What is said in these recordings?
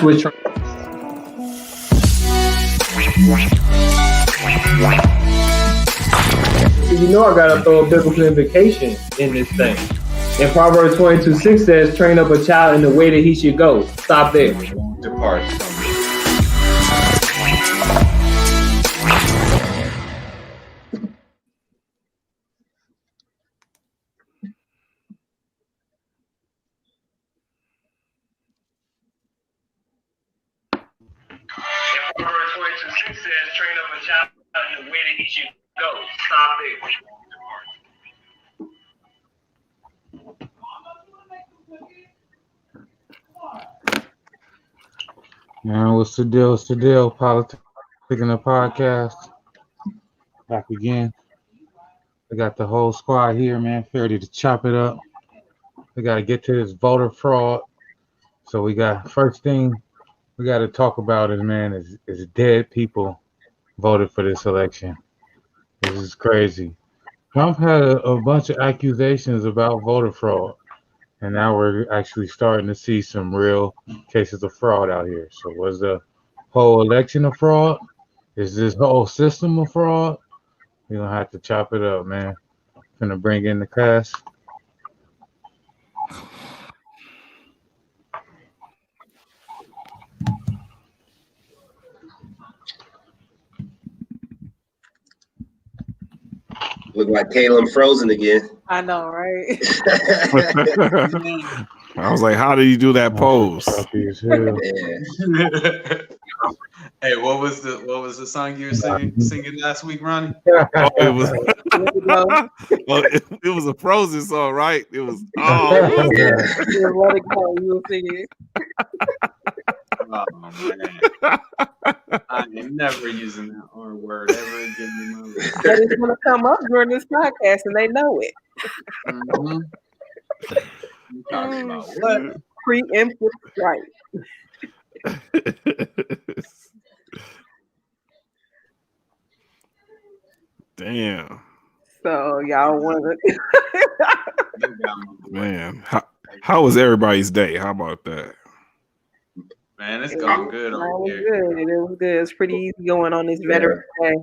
was you know I gotta throw a biblical invocation in this thing. And Proverbs 22:6 says, train up a child in the way that he should go. Stop there. Depart. Proverbs 22:6 says, train up a child in the way that he should go. Stop there. Man, what's the deal? What's the deal? PolitiKan the Podcast. Back again. We got the whole squad here, man. Ready to chop it up. We got to get to this voter fraud. So we got, first thing we got to talk about is dead people voted for this election. This is crazy. Trump had a bunch of accusations about voter fraud. And now we're actually starting to see some real cases of fraud out here. So was the whole election a fraud? Is this whole system a fraud? We're going to have to chop it up, man. Gonna bring in the cast. Look like Caleb frozen again. I know, right? I was like, how did you do that pose? Hey, what was the song you were singing last week, Ronnie? It was a Frozen song, right? It was Let it go. You were singing. Oh man, I am never using that R word ever again in my life. But it's gonna come up during this podcast, and they know it. Mm-hmm. You talking about what? Preemptive strike. damn. So y'all want to? Man, how was everybody's day? How about that? Man, it's going good over here. It was good. It's pretty easy going on this Veterans Day.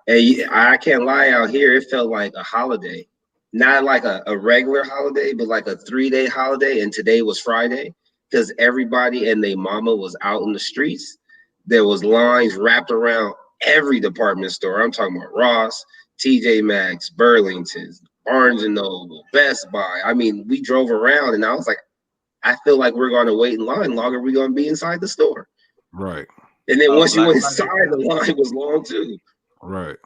Hey, I can't lie, out here it felt like a holiday. Not like a regular holiday, but like a 3-day holiday, and today was Friday because everybody and their mama was out in the streets. There was lines wrapped around every department store. I'm talking about Ross, TJ Maxx, Burlington's, Barnes and Noble, Best Buy. I mean, we drove around and I was like, I feel like we're going to wait in line longer. We're going to be inside the store. Right. And then once you went inside, the line was long too. Right.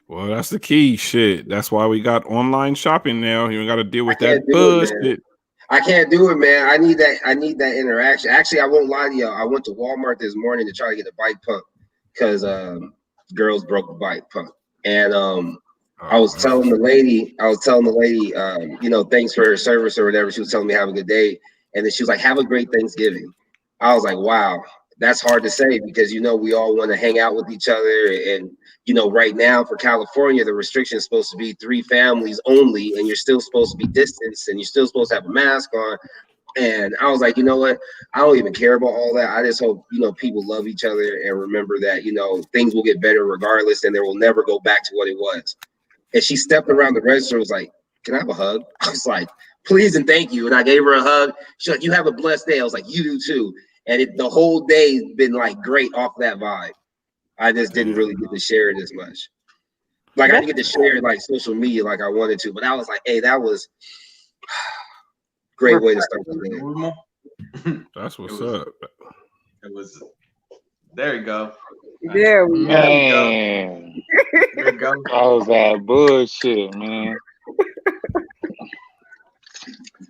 Well, that's the key shit. That's why we got online shopping now. You got to deal with that bullshit. I can't do it, man. I need that interaction. Actually, I won't lie to y'all. I went to Walmart this morning to try to get a bike pump because girls broke the bike pump. And I was telling the lady, thanks for her service or whatever. She was telling me have a good day. And then she was like, have a great Thanksgiving. I was like, wow, that's hard to say because, we all want to hang out with each other. And, right now for California, the restriction is supposed to be 3 families only, and you're still supposed to be distanced and you're still supposed to have a mask on. And I was like, you know what? I don't even care about all that. I just hope, people love each other and remember that, things will get better regardless and they will never go back to what it was. And she stepped around the register and was like, can I have a hug? I was like, please and thank you. And I gave her a hug. She's like, you have a blessed day. I was like, you do too. And the whole day's been like great off that vibe. I just didn't really get to share it as much. Like I didn't get to share it like social media like I wanted to, but I was like, hey, that was great way to start the day. That's what's up. It was. There you go. There we go. Man. There you go. That was that bullshit, man.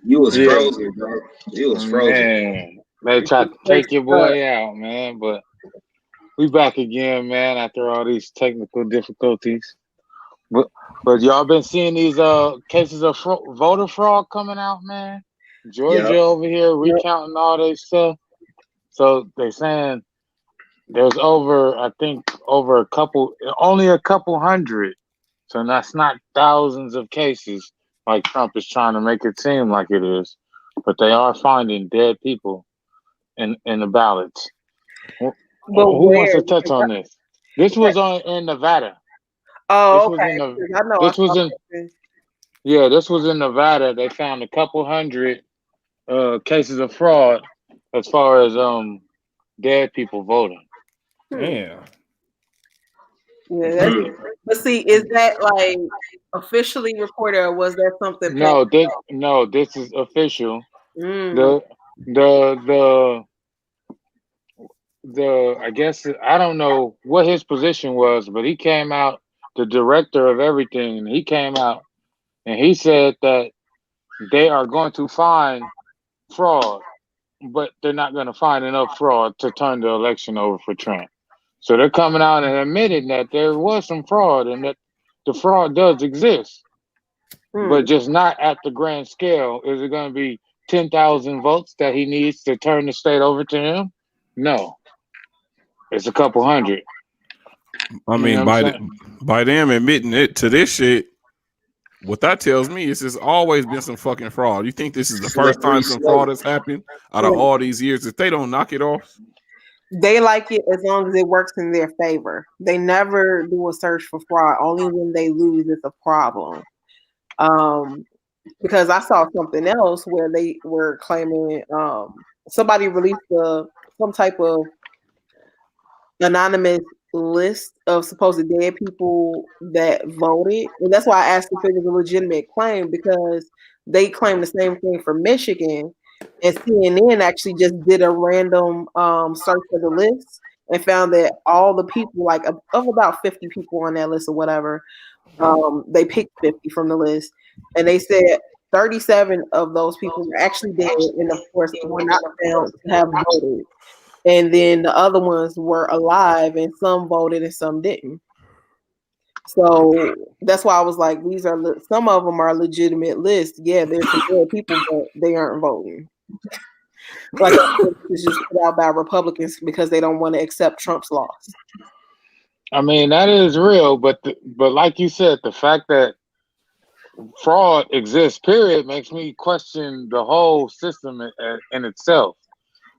You was frozen, bro. You was frozen. Man. They tried to take your boy out, man, but we back again, man, after all these technical difficulties. But y'all been seeing these cases of voter fraud coming out, man? Georgia over here recounting all this stuff. So they saying there's only a couple hundred. So that's not thousands of cases like Trump is trying to make it seem like it is. But they are finding dead people in the ballots. But Who wants where? to touch on this? This was in Nevada. Oh, This was okay. in the. Because I know I This was saw in. something. Yeah, this was in Nevada. They found a couple hundred cases of fraud as far as dead people voting. Damn. Yeah, that's. Hmm. But see, is that like officially reported, or was that something? This is official. Mm. The I guess I don't know what his position was, but he came out, the director of everything, and he came out and he said that they are going to find fraud, but they're not going to find enough fraud to turn the election over for Trump. So they're coming out and admitting that there was some fraud and that the fraud does exist, but just not at the grand scale. Is it going to be 10,000 votes that he needs to turn the state over to him? No. It's a couple hundred. I You mean, know what I'm by them admitting it to this shit, what that tells me is there's always been some fucking fraud. You think this is the first time some fraud has happened out of all these years? If they don't knock it off, They like it as long as it works in their favor. They never do a search for fraud. Only when they lose, it's a problem. Because I saw something else where they were claiming somebody released some type of anonymous list of supposed dead people that voted, and that's why I asked if it was a legitimate claim, because they claim the same thing for Michigan, and CNN actually just did a random search of the list and found that all the people, like of about 50 people on that list or whatever, they picked 50 from the list, and they said 37 of those people were actually dead, and of course were not found to have voted. And then the other ones were alive, and some voted and some didn't. So that's why I was like, these are some of them are legitimate lists. Yeah, there's some good people, but they aren't voting. Like it's just put out by Republicans because they don't want to accept Trump's loss. I mean, that is real, but like you said, the fact that fraud exists, period, makes me question the whole system in itself.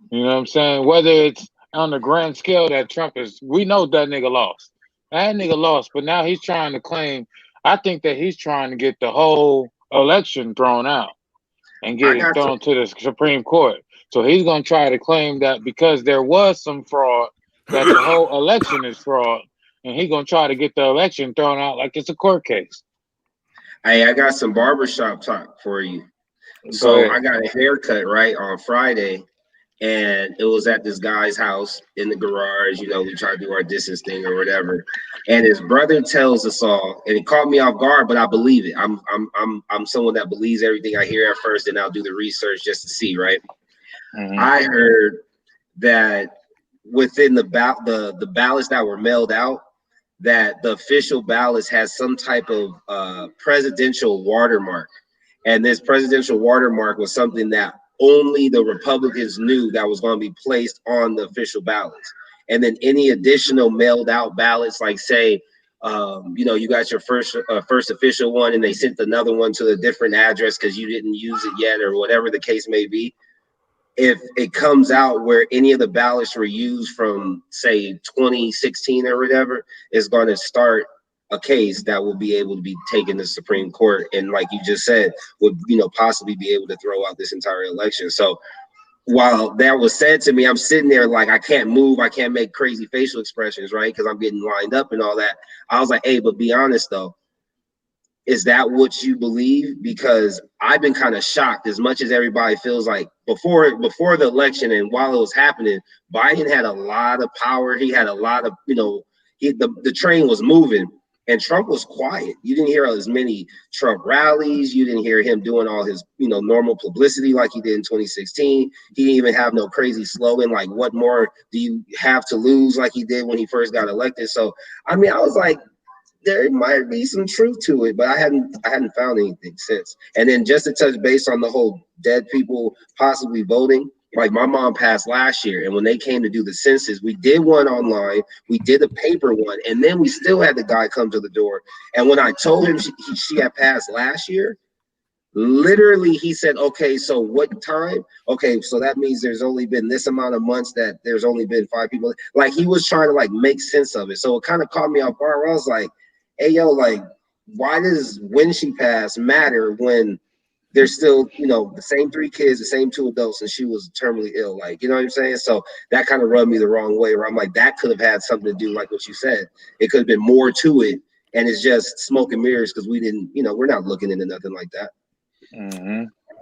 You know what I'm saying? Whether it's on the grand scale that Trump is, we know that nigga lost. That nigga lost, but now he's trying to claim. I think that he's trying to get the whole election thrown out and get it thrown to the Supreme Court. So he's going to try to claim that because there was some fraud, that the whole election is fraud, and he's going to try to get the election thrown out like it's a court case. Hey, I got some barbershop talk for you. So I got a haircut right on Friday, and it was at this guy's house in the garage. You know, we try to do our distance thing or whatever. And his brother tells us all, and it caught me off guard, but I believe it. I'm someone that believes everything I hear at first, and I'll do the research just to see, right? Mm-hmm. I heard that within the ballots that were mailed out, that the official ballots has some type of presidential watermark. And this presidential watermark was something that only the Republicans knew that was going to be placed on the official ballots. And then any additional mailed out ballots, like say, you know, you got your first official one and they sent another one to a different address because you didn't use it yet or whatever the case may be. If it comes out where any of the ballots were used from, say, 2016 or whatever, it's going to start a case that will be able to be taken to Supreme Court. And like you just said, would, you know, possibly be able to throw out this entire election. So while that was said to me, I'm sitting there like, I can't move. I can't make crazy facial expressions, right? Because I'm getting lined up and all that. I was like, hey, but be honest, though. Is that what you believe? Because I've been kind of shocked, as much as everybody feels like before the election and while it was happening, Biden had a lot of power. He had a lot of, you know, the train was moving and Trump was quiet. You didn't hear as many Trump rallies. You didn't hear him doing all his, you know, normal publicity like he did in 2016. He didn't even have no crazy slogan like, what more do you have to lose, like he did when he first got elected. So, I mean, I was like, there might be some truth to it, but I hadn't found anything since. And then just to touch base on the whole dead people possibly voting, like my mom passed last year, and when they came to do the census, we did one online, we did a paper one, and then we still had the guy come to the door. And when I told him she had passed last year, Literally, he said, okay, so what time? Okay, so that means there's only been this amount of months that there's only been 5 people. Like, he was trying to like make sense of it. So it kind of caught me off guard where I was like, hey, yo, like, why does when she passed matter when there's still, you know, the same 3 kids, the same 2 adults, and she was terminally ill? Like, you know what I'm saying? So that kind of rubbed me the wrong way, where I'm like, that could have had something to do, like what you said. It could have been more to it, and it's just smoke and mirrors because we didn't, you know, we're not looking into nothing like that.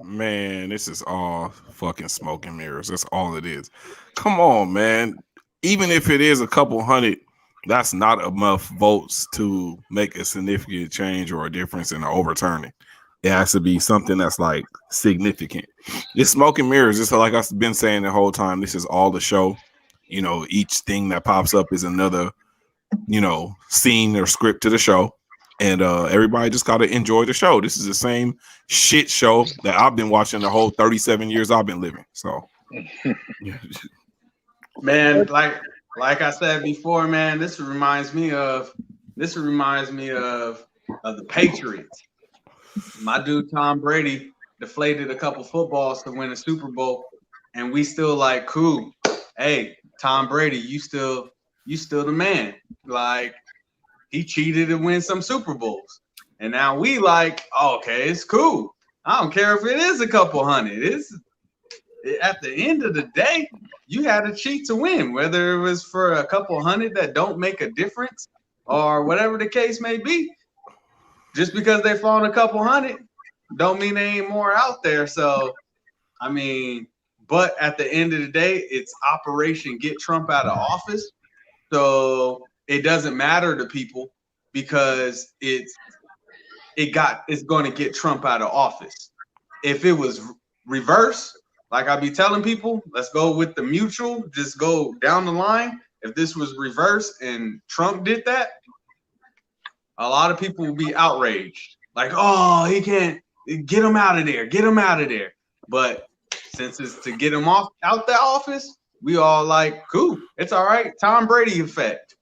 Man, this is all fucking smoke and mirrors. That's all it is. Come on, man. Even if it is a couple hundred, that's not enough votes to make a significant change or a difference in the overturning. It has to be something that's like significant. This smoke and mirrors, just like I've been saying the whole time, this is all the show. You know, each thing that pops up is another, you know, scene or script to the show. And everybody just got to enjoy the show. This is the same shit show that I've been watching the whole 37 years I've been living. So, man, like I said before, man, this reminds me of the Patriots. My dude Tom Brady deflated a couple footballs to win a Super Bowl, and we still like, cool. Hey, Tom Brady, you still the man. Like, he cheated to win some Super Bowls. And now we like, oh, okay, it's cool. I don't care if it is a couple hundred. At the end of the day, you had to cheat to win, whether it was for a couple hundred that don't make a difference or whatever the case may be. Just because they found a couple hundred don't mean they ain't more out there. So, I mean, but at the end of the day, it's Operation Get Trump Out of Office. So it doesn't matter to people because it's going to get Trump out of office. If it was reverse, like I be telling people, let's go with the mutual, just go down the line. If this was reverse and Trump did that, a lot of people will be outraged. Like, oh, he can't, get him out of there, get him out of there. But since it's to get him out the office, we all like, cool, it's all right. Tom Brady effect.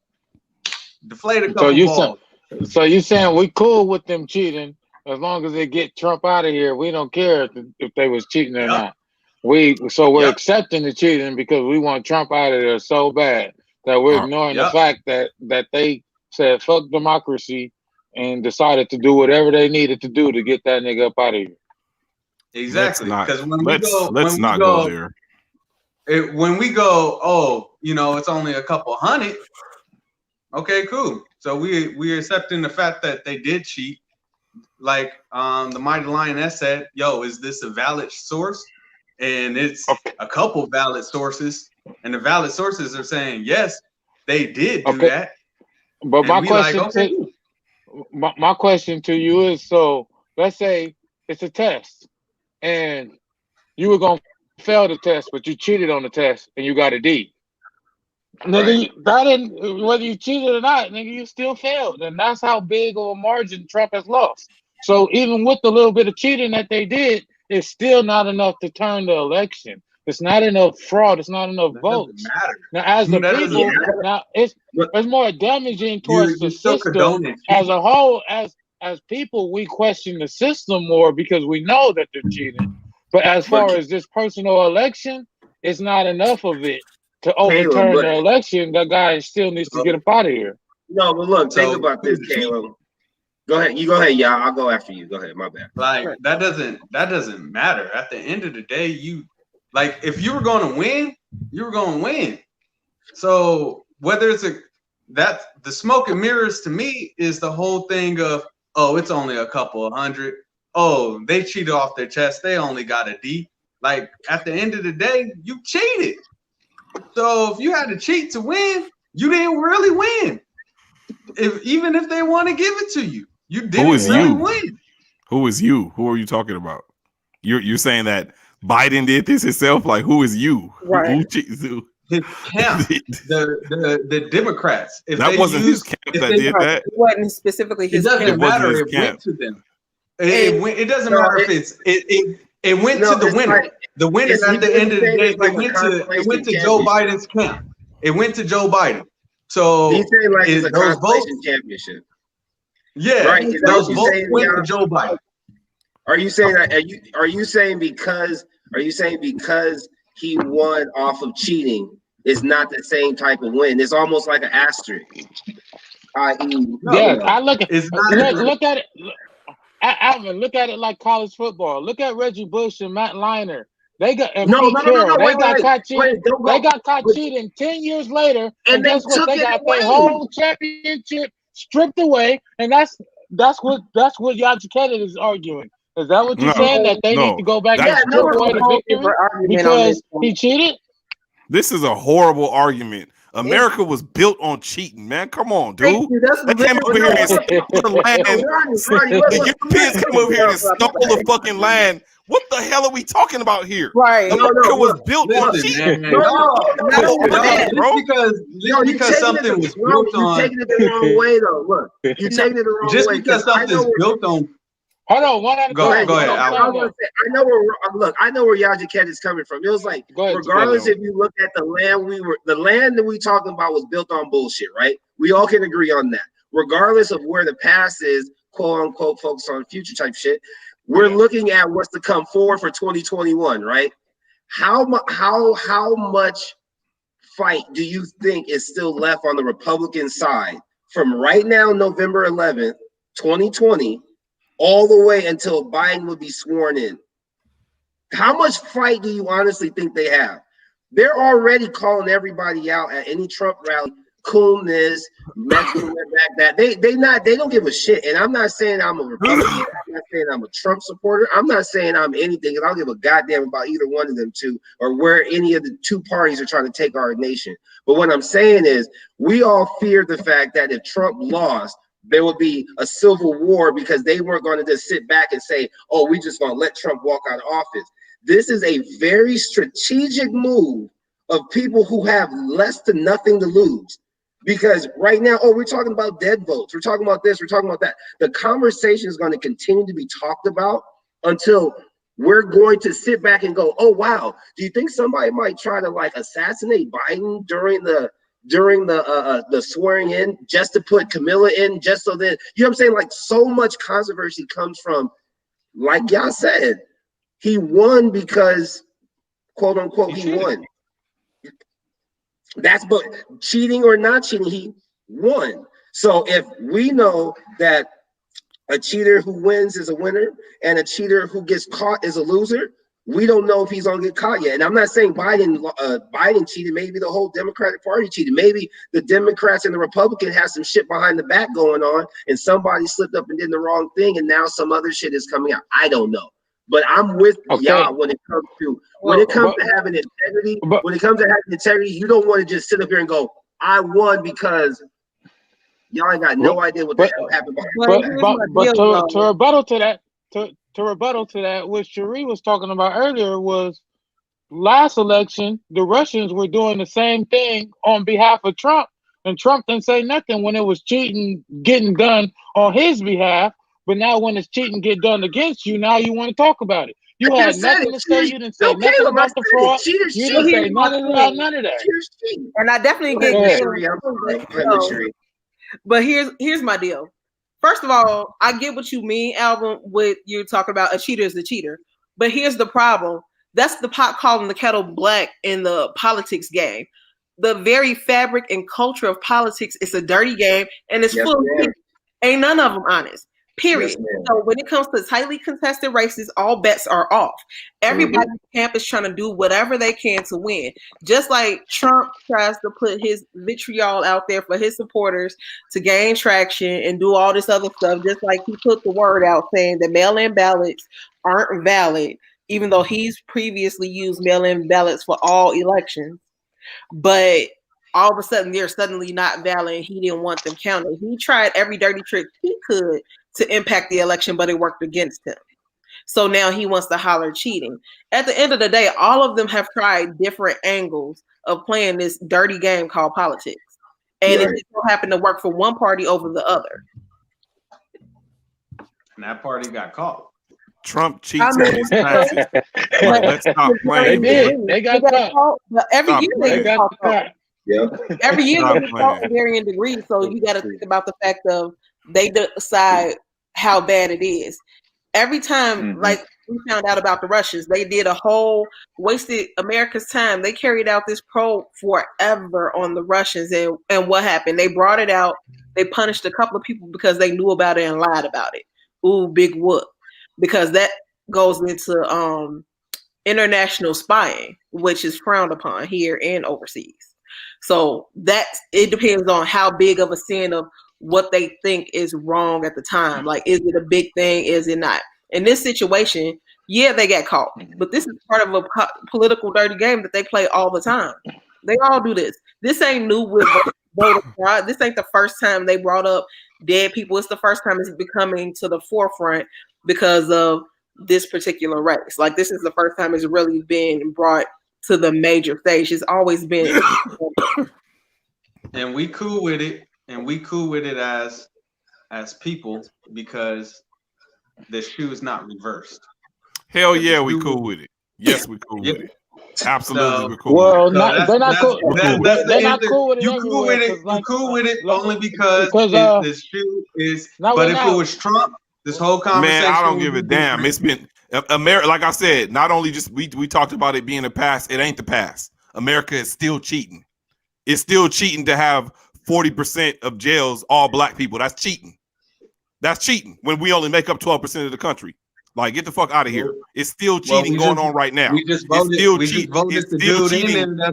Deflate a couple balls. So you saying we cool with them cheating as long as they get Trump out of here? We don't care if they was cheating or not. We're accepting the cheating because we want Trump out of there so bad that we're ignoring the fact that they said fuck democracy and decided to do whatever they needed to do to get that nigga up out of here. Exactly. Because let's not go there. When we go, oh, you know, it's only a couple hundred. Okay, cool. So we're accepting the fact that they did cheat. Like the Mighty Lioness said, yo, is this a valid source? And it's a couple valid sources. And the valid sources are saying, yes, they did do that. But my question to you is, so let's say it's a test and you were going to fail the test, but you cheated on the test and you got a D. Nigga, right. Whether you cheated or not, nigga, you still failed. And that's how big of a margin Trump has lost. So even with the little bit of cheating that they did, it's still not enough to turn the election. It's not enough fraud. It's not enough votes. Now, as the people, now it's more damaging towards the system as a whole. As people, we question the system more because we know that they're cheating. But as far as this personal election, it's not enough of it to overturn the election. That guy still needs to get up out of here. No, but look, think about this, Caleb. Go ahead. You go ahead, y'all. I'll go after you. Go ahead. My bad. Like that doesn't matter. At the end of the day, if you were going to win, you were going to win. So whether it's the smoke and mirrors to me is the whole thing of, oh, it's only a couple of hundred. Oh, they cheated off their chest. They only got a D. Like at the end of the day, you cheated. So if you had to cheat to win, you didn't really win. Even if they want to give it to you, you didn't really win. Who is you? Who are you talking about? You're saying that Biden did this himself? Like, who is you? Right. Who cheats who? His camp, the Democrats. If that wasn't his camp that did that. It wasn't specifically his camp. It doesn't matter. It went to them. It doesn't matter if it went to the winner. The winner at the end of the day, it went to Joe Biden's camp. It went to Joe Biden. So he's saying like it's a consolation championship. Yeah, right. Those votes went to Joe Biden. Are you saying that? Are you saying because he won off of cheating is not the same type of win? It's almost like an asterisk. Yes, I look at It's not. look at it. Alvin, look at it like college football. Look at Reggie Bush and Matt Leinart. They got Pete Carroll. They got caught cheating. They got caught cheating 10 years later, and guess what? They got their whole championship stripped away, and that's what Yajiket is arguing. Is that what you're saying? That they need to go back and strip away the victory because he cheated? This is a horrible argument. America was built on cheating, man. Come on, dude. They came over here and stole the land. The Europeans came over here and stole the fucking land. What the hell are we talking about here? Right. America was built on cheating. Just because something was built on. You're taking it the wrong way, though. Look, you're taking it the wrong way. Just because something's built on. Hold on, Go ahead. I know where Yajiket is coming from. It was like, regardless if you look at the land that we talking about was built on bullshit, right? We all can agree on that. Regardless of where the past is, quote unquote, focus on future type shit. We're looking at what's to come forward for 2021, right? How much fight do you think is still left on the Republican side from right now, November 11th, 2020? All the way until Biden would be sworn in. How much fight do you honestly think they have? They're already calling everybody out at any Trump rally. Coon this, Mexico went back that. They don't give a shit. And I'm not saying I'm a Republican. I'm not saying I'm a Trump supporter. I'm not saying I'm anything. And I don't give a goddamn about either one of them two or where any of the two parties are trying to take our nation. But what I'm saying is we all fear the fact that if Trump lost, there would be a civil war because they weren't going to just sit back and say, oh, we just going to let Trump walk out of office. This is a very strategic move of people who have less to nothing to lose. Because right now, we're talking about dead votes. We're talking about this. We're talking about that. The conversation is going to continue to be talked about until we're going to sit back and go, oh, wow. Do you think somebody might try to like assassinate Biden during the swearing in just to put Camilla in just so that, you know what I'm saying? Like so much controversy comes from, like y'all said, he won because quote unquote, he won. That's but cheating or not cheating, he won. So if we know that a cheater who wins is a winner and a cheater who gets caught is a loser, we don't know if he's gonna get caught yet. And I'm not saying Biden cheated. Maybe the whole Democratic Party cheated. Maybe the Democrats and the Republicans have some shit behind the back going on, and somebody slipped up and did the wrong thing, and now some other shit is coming out. I don't know, but I'm with y'all when it comes to having integrity. When it comes to having integrity, you don't want to just sit up here and go, "I won," because y'all ain't got no idea what the hell happened. But to rebuttal to that. To rebuttal to that, what Cherie was talking about earlier was last election, the Russians were doing the same thing on behalf of Trump, and Trump didn't say nothing when it was cheating getting done on his behalf. But now when it's cheating get done against you, now you want to talk about it. You had nothing to say. You didn't say nothing about the fraud. You didn't say nothing about none of that. And I definitely get. But here's my deal. First of all, I get what you mean, Alvin, with you talking about a cheater is a cheater. But here's the problem. That's the pot calling the kettle black in the politics game. The very fabric and culture of politics is a dirty game, and it's full of people. Ain't none of them honest. Period. So when it comes to tightly contested races, all bets are off. Everybody in camp is trying to do whatever they can to win. Just like Trump tries to put his vitriol out there for his supporters to gain traction and do all this other stuff, just like he put the word out saying that mail-in ballots aren't valid, even though he's previously used mail-in ballots for all elections. But all of a sudden, they're suddenly not valid. He didn't want them counted. He tried every dirty trick he could to impact the election, but it worked against him. So now he wants to holler cheating. At the end of the day, all of them have tried different angles of playing this dirty game called politics. And it just so happened to work for one party over the other. And that party got caught. Trump cheats on his taxes. Let's stop playing. They did. They got caught. Every year they got caught. Every year they get caught to varying degrees. So you got to think about the fact of they decide how bad it is. Every time, like we found out about the Russians, they did a whole wasted America's time. They carried out this probe forever on the Russians, and what happened? They brought it out. They punished a couple of people because they knew about it and lied about it. Ooh, big whoop! Because that goes into international spying, which is frowned upon here and overseas. So it depends on how big of a sin of what they think is wrong at the time. Like, is it a big thing? Is it not? In this situation, yeah, they got caught, but this is part of a political dirty game that they play all the time. They all do this. This ain't new with voter fraud. This ain't the first time they brought up dead people. It's the first time it's becoming to the forefront because of this particular race. Like, this is the first time it's really been brought to the major stage. It's always been. And we cool with it. And we cool with it as people because the shoe is not reversed. Hell yeah, we cool with it. Yes, we cool with it. Absolutely, we're cool. Well, with it. they're not cool. They're not cool with it. You cool with it? You cool with it only because the shoe is. But if it was Trump, this whole conversation. Man, I don't give a damn. It's been America. Like I said, not only just we talked about it being the past. It ain't the past. America is still cheating. It's still cheating to have 40% of jails all black people. That's cheating. That's cheating when we only make up 12% of the country. Like, get the fuck out of here. It's still cheating going on right now. It's still cheating.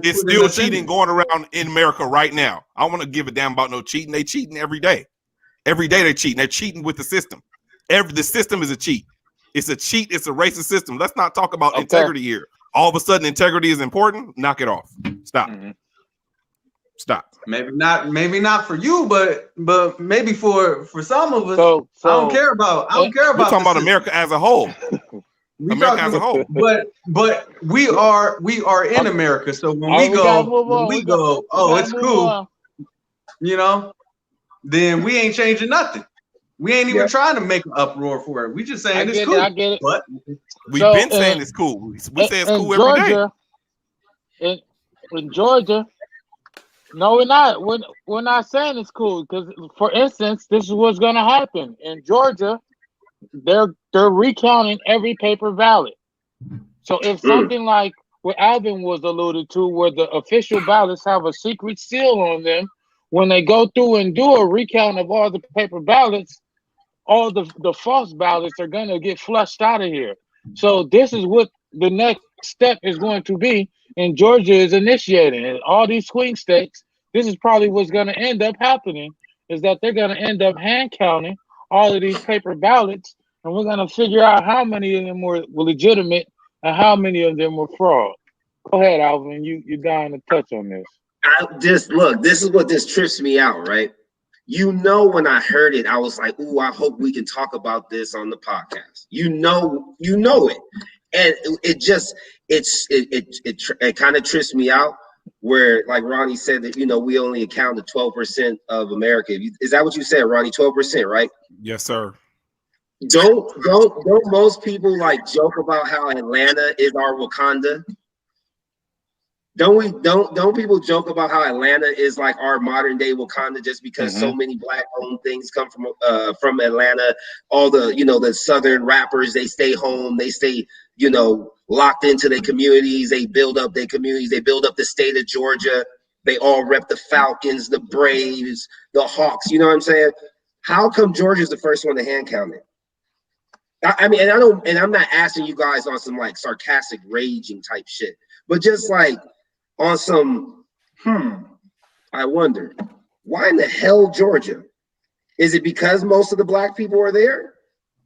It's still cheating going around in America right now. I don't want to give a damn about no cheating. They cheating every day. Every day they cheating. They're cheating with the system. The system is a cheat. It's a cheat. It's a racist system. Let's not talk about integrity here. All of a sudden, integrity is important. Knock it off. Stop. Stop. Maybe not for you, but maybe for some of us. So I don't care about. We're talking about America as a whole. America as a whole. But we are in America. So when we go, oh, it's cool. You know, then we ain't changing nothing. We ain't even trying to make an uproar for it. We just saying it's cool. I get it. But we've been saying it's cool. We say it's cool every day. In Georgia. No, we're not. We're not saying it's cool because, for instance, this is what's going to happen in Georgia. They're recounting every paper ballot. So if something like what Alvin was alluded to, where the official ballots have a secret seal on them, when they go through and do a recount of all the paper ballots, all the false ballots are going to get flushed out of here. So this is what the next step is going to be. And Georgia is initiating it. All these swing states, this is probably what's going to end up happening, is that they're going to end up hand counting all of these paper ballots, and we're going to figure out how many of them were legitimate and how many of them were fraud. Go ahead, Alvin. You're dying to touch on this. This is what this trips me out, right? You know, when I heard it, I was like, ooh, I hope we can talk about this on the podcast. You know it. And it kind of trips me out where, like Ronnie said, that, you know, we only account to 12% of America. Is that what you said, Ronnie? 12%, right? Yes, sir. Don't most people like joke about how Atlanta is our Wakanda? Don't people joke about how Atlanta is like our modern day Wakanda just because so many black owned things come from Atlanta? All the, you know, the Southern rappers, they stay home, they stay, you know, locked into their communities, they build up their communities, they build up the state of Georgia, they all rep the Falcons, the Braves, the Hawks, you know what I'm saying? How come Georgia's the first one to hand count it? I mean, I'm not asking you guys on some like sarcastic raging type shit, but just like on some, I wonder, why in the hell Georgia? Is it because most of the black people are there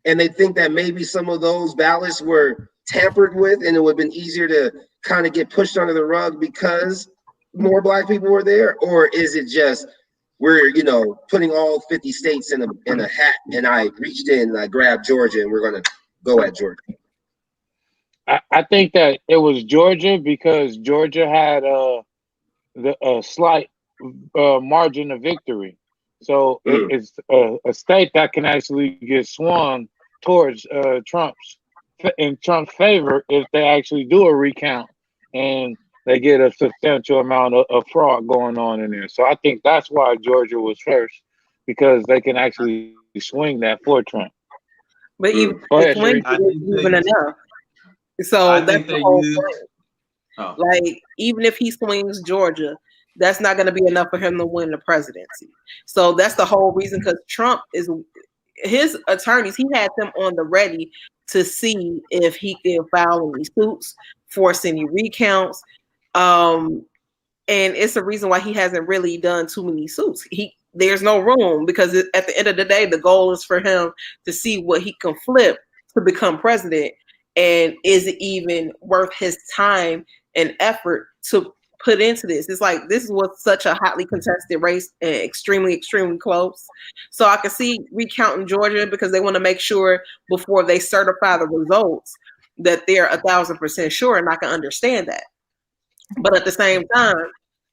and they think that maybe some of those ballots were tampered with and it would have been easier to kind of get pushed under the rug because more black people were there? Or is it just we're, you know, putting all 50 states in a hat and I reached in and I grabbed Georgia and we're going to go at Georgia? I think that it was Georgia because Georgia had a slight margin of victory. So it's a state that can actually get swung towards Trump's favor if they actually do a recount and they get a substantial amount of fraud going on in there. So I think that's why Georgia was first, because they can actually swing that for Trump. But even Go ahead, swing Sheree. even enough. So I that's think the they whole use. point. Oh. Like, even if he swings Georgia, that's not going to be enough for him to win the presidency. So that's the whole reason, because Trump is his attorneys. He had them on the ready to see if he could file any suits, force any recounts. And it's a reason why he hasn't really done too many suits. There's no room, because at the end of the day, the goal is for him to see what he can flip to become president. And is it even worth his time and effort to put into this? It's like, this was such a hotly contested race and extremely, extremely close. So I can see recounting Georgia, because they want to make sure before they certify the results that they're 1,000% sure, and I can understand that. But at the same time,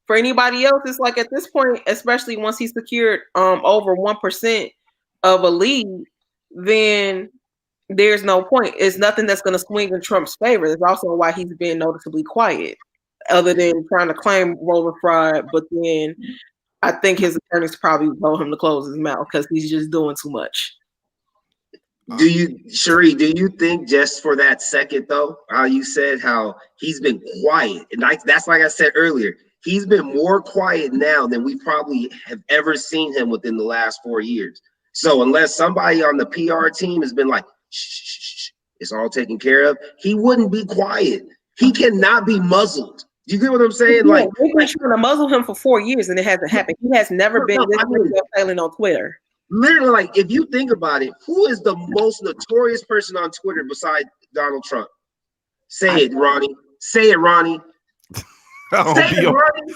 for anybody else, it's like, at this point, especially once he secured over 1% of a lead, then there's no point. It's nothing that's going to swing in Trump's favor. That's also why he's been noticeably quiet, other than trying to claim voter fraud. But then I think his attorneys probably told him to close his mouth, because he's just doing too much. Sheree, do you think, just for that second though, how you said how he's been quiet, and that's like I said earlier, he's been more quiet now than we probably have ever seen him within the last 4 years. So unless somebody on the PR team has been like, shh, it's all taken care of, he wouldn't be quiet. He cannot be muzzled. Do you get what I'm saying? Yeah, they've been trying to muzzle him for 4 years, and it hasn't happened. He has never been this failing on Twitter. Literally, like, if you think about it, who is the most notorious person on Twitter besides Donald Trump? Say it, Ronnie. Say it, Ronnie. Ronnie.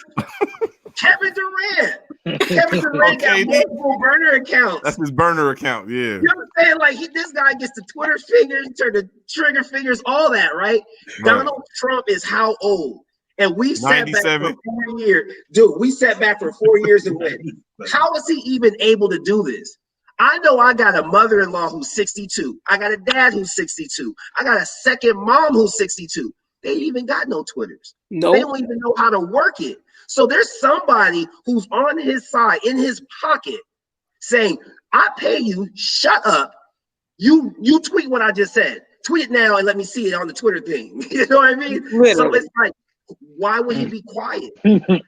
Kevin Durant. Kevin Durant got multiple burner accounts. That's his burner account, yeah. You know what I'm saying? Like, this guy gets the Twitter fingers, turn the trigger fingers, all that, right? Donald Trump is how old? And we sat back for 4 years. Dude, we sat back for 4 years and went, how is he even able to do this? I know I got a mother-in-law who's 62. I got a dad who's 62. I got a second mom who's 62. They even got no Twitters. Nope. They don't even know how to work it. So there's somebody who's on his side, in his pocket, saying, I pay you, shut up. You tweet what I just said. Tweet it now and let me see it on the Twitter thing. You know what I mean? Literally. So it's like, why would he be quiet?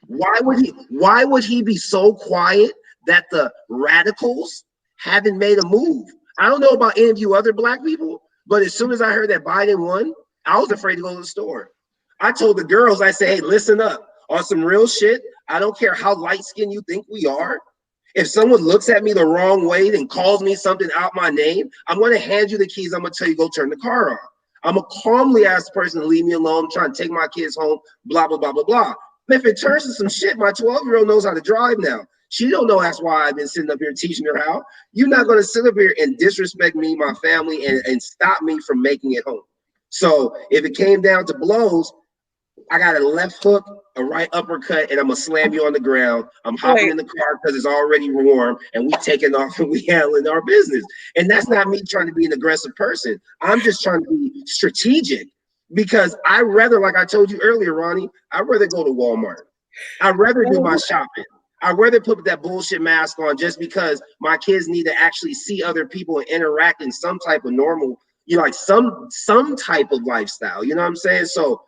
Why would he be so quiet that the radicals haven't made a move? I don't know about any of you other black people, but as soon as I heard that Biden won, I was afraid to go to the store. I told the girls, I said, hey, listen up. On some real shit, I don't care how light-skinned you think we are. If someone looks at me the wrong way and calls me something out my name, I'm going to hand you the keys. I'm going to tell you, go turn the car on. I'm going to calmly ask the person to leave me alone. I'm trying to take my kids home, blah, blah, blah, blah, blah. If it turns to some shit, my 12-year-old knows how to drive now. She don't know that's why I've been sitting up here teaching her how. You're not going to sit up here and disrespect me, my family, and stop me from making it home. So if it came down to blows, I got a left hook, a right uppercut, and I'm going to slam you on the ground. I'm hopping in the car because it's already warm, and we taking off and we handling our business. And that's not me trying to be an aggressive person. I'm just trying to be strategic, because I rather, like I told you earlier, Ronnie, I'd rather go to Walmart. I'd rather do my shopping. I'd rather put that bullshit mask on just because my kids need to actually see other people and interact in some type of normal, like some type of lifestyle. You know what I'm saying? So